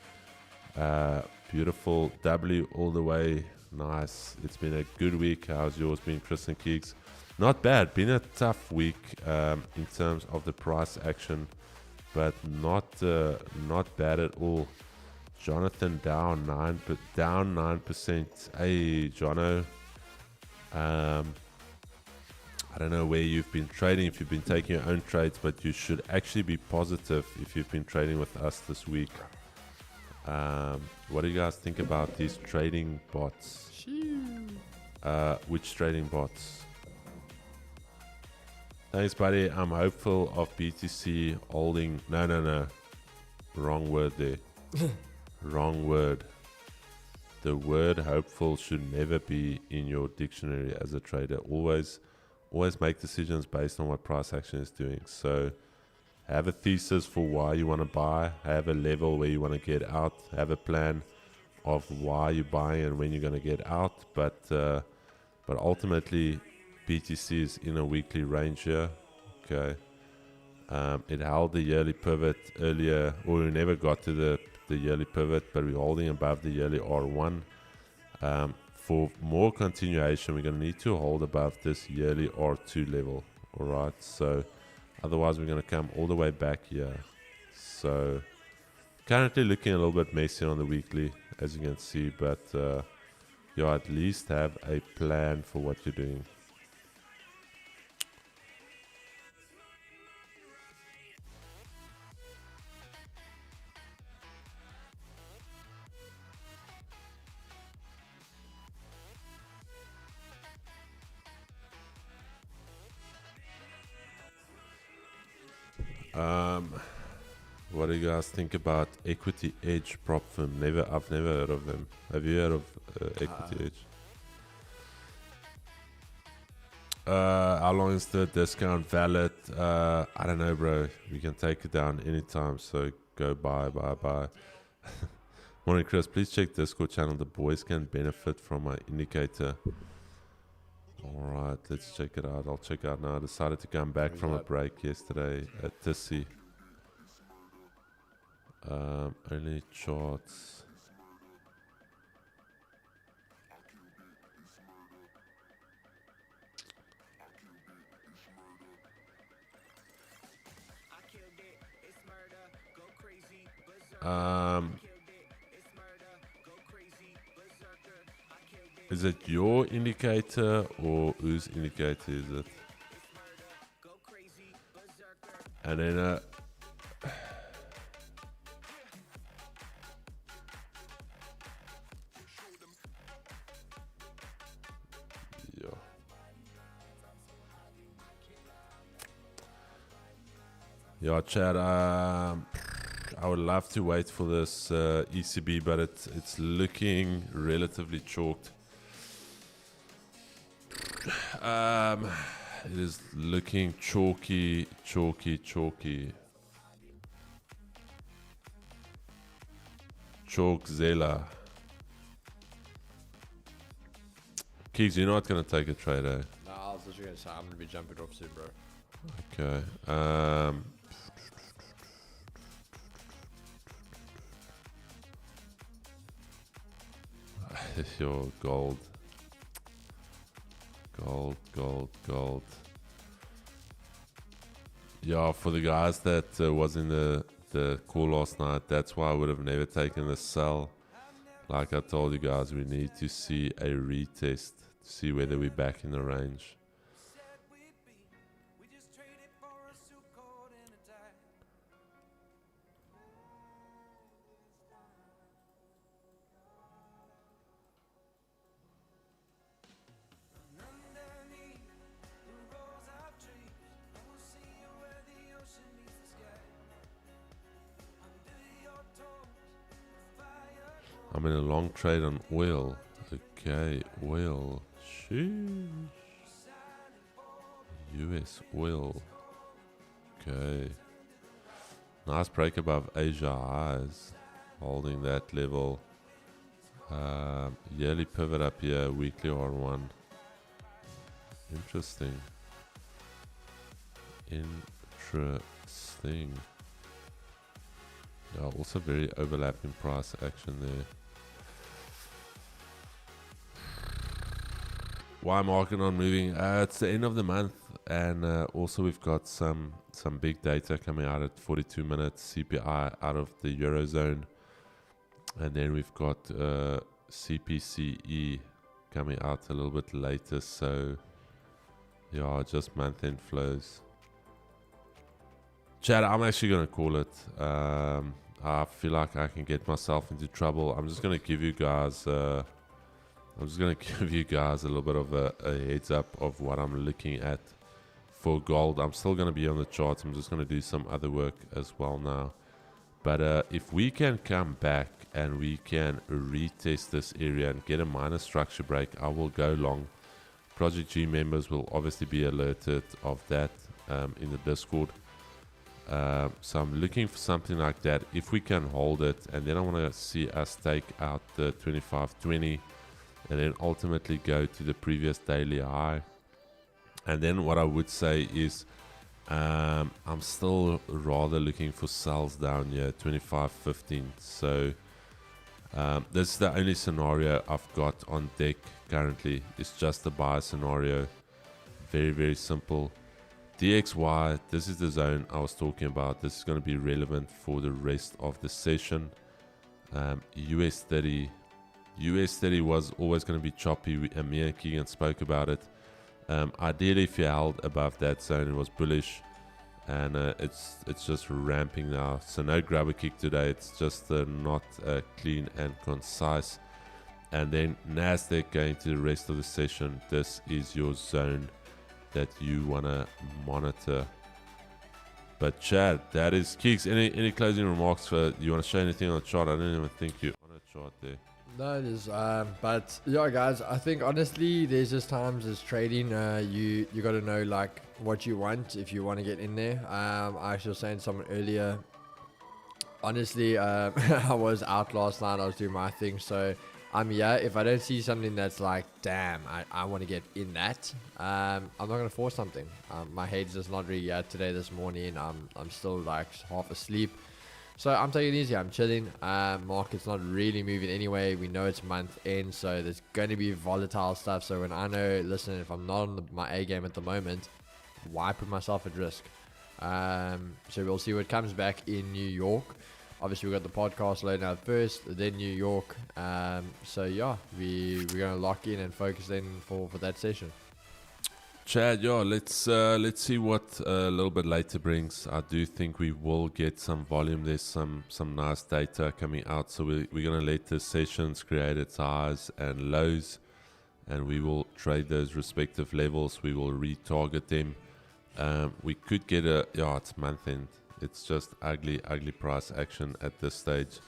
Beautiful W all the way. Nice. It's been a good week. How's yours been, Chris and Keeks? Not bad. Been a tough week in terms of the price action, but not bad at all. Jonathan down 9%. Hey, Jono. I don't know where you've been trading, if you've been taking your own trades, but you should actually be positive if you've been trading with us this week. What do you guys think about these trading bots? Which trading bots? Thanks, buddy. I'm hopeful of BTC holding. No. Wrong word there. Wrong word. The word hopeful should never be in your dictionary as a trader. Always make decisions based on what price action is doing. So have a thesis for why you want to buy. Have a level where you want to get out. Have a plan of why you're buying and when you're going to get out. But ultimately, BTC is in a weekly range here. Okay. It held the yearly pivot earlier, or we never got to the yearly pivot, but we're holding above the yearly R1. For more continuation, we're going to need to hold above this yearly R2 level. All right. So otherwise, we're going to come all the way back here. So Currently looking a little bit messy on the weekly, as you can see, but you at least have a plan for what you're doing. What do you guys think about Equity Edge prop firm? I've never heard of them. Have you heard of Equity Edge? How long is the discount valid? I don't know, bro. We can take it down anytime, so go buy. Morning, Chris. Please check Discord channel. The boys can benefit from my indicator. Alright, let's check it out. I'll check out now. I decided to come back from a break yesterday at Tissy. Only charts. Is it your indicator or whose indicator is it? And then yeah, Chad. I would love to wait for this ECB, but it's looking relatively chalked. It is looking chalky. Chalkzilla. Keeks, you're not gonna take a trade, eh? No, I was literally gonna say I'm gonna be jumping off soon, bro. Okay. Your gold. Yeah, for the guys that was in the call last night, that's why I would have never taken the sell. Like I told you guys, we need to see a retest to see whether we're back in the range. I'm in a long trade on oil. Okay, oil. Sheesh. US oil. Okay. Nice break above Asia highs. Holding that level. Yearly pivot up here. Weekly R1. Interesting. Yeah, also very overlapping price action there. Why market not moving? It's the end of the month, and also we've got some big data coming out at 42 minutes, CPI out of the Eurozone, and then we've got CPCE coming out a little bit later, so yeah, just month-end flows. Chad, I'm actually going to call it. I feel like I can get myself into trouble. I'm just going to give you guys a little bit of a heads up of what I'm looking at for gold. I'm still going to be on the charts. I'm just going to do some other work as well now. But if we can come back and we can retest this area and get a minor structure break, I will go long. Project G members will obviously be alerted of that in the Discord. So I'm looking for something like that. If we can hold it, and then I want to see us take out the 25.20 and then ultimately go to the previous daily high. And then what I would say is I'm still rather looking for sells down here, 25.15. So this is the only scenario I've got on deck currently. It's just a buy scenario. Very, very simple. DXY, this is the zone I was talking about. This is going to be relevant for the rest of the session. US 30 was always going to be choppy. Me and Keegan spoke about it. Ideally, if you held above that zone, it was bullish, and it's just ramping now. So no grabber kick today. It's just not clean and concise. And then Nasdaq going to the rest of the session. This is your zone that you want to monitor. But Chad, that is Keeks. Any closing remarks? You want to show anything on the chart? I don't even think you're on a chart there. No, it is. But yeah, guys, I think honestly, there's just times as trading, you got to know like what you want if you want to get in there. I was saying to someone earlier. Honestly, I was out last night. I was doing my thing, so yeah. If I don't see something that's like, damn, I want to get in that, I'm not gonna force something. My head's just not really out today. This morning, I'm still like half asleep. So I'm taking it easy. I'm chilling. Market's not really moving anyway. We know it's month end, so there's going to be volatile stuff. So when I know, listen, if I'm not on my A game at the moment, why put myself at risk? So we'll see what comes back in New York. Obviously, we got the podcast loading out first, then New York. So yeah, we're going to lock in and focus in for that session. Chad, yeah, let's see what a little bit later brings. I do think we will get some volume. There's some nice data coming out, so we're going to let the sessions create its highs and lows, and we will trade those respective levels. We will retarget them. We could get it's month end. It's just ugly price action at this stage.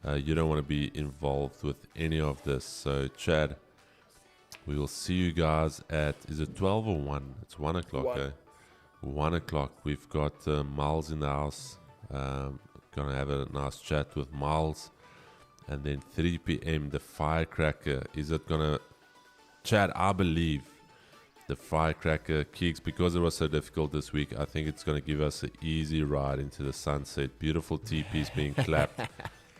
You don't want to be involved with any of this. So Chad, we will see you guys at, is it 12 or 1? It's 1 o'clock, eh? 1 o'clock. We've got Miles in the house. Gonna have a nice chat with Miles. And then 3 p.m. the firecracker. Is it gonna, Chad, I believe the firecracker kicks, because it was so difficult this week, I think it's gonna give us an easy ride into the sunset. Beautiful TPs being clapped.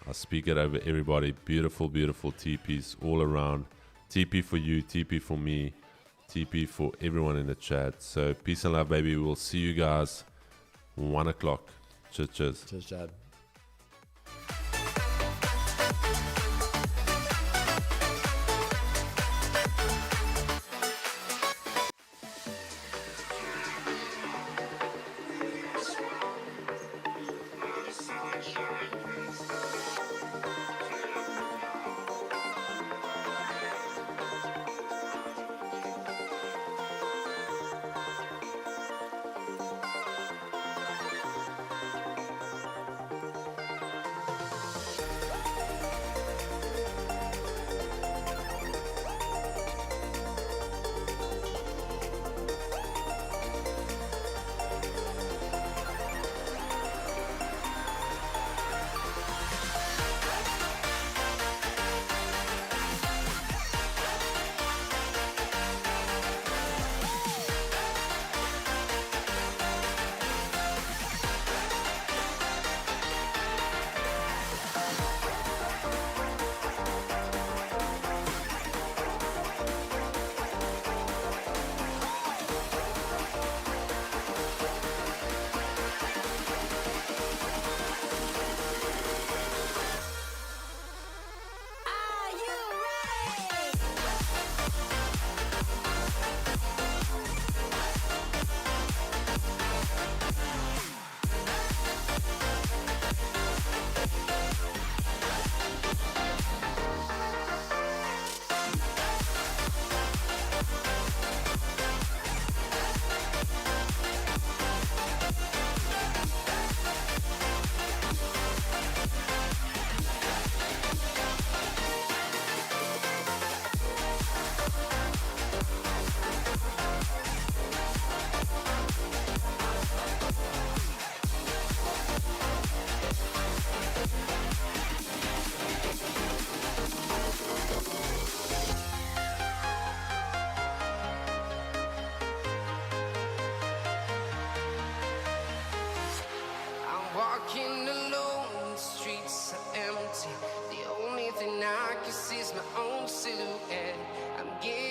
I'll speak it over everybody. Beautiful TPs all around. TP for you, TP for me, TP for everyone in the chat. So peace and love, baby. We'll see you guys 1 o'clock. Cheers. Cheers, Chad. Walking alone, the streets are empty. The only thing I can see is my own silhouette. I'm getting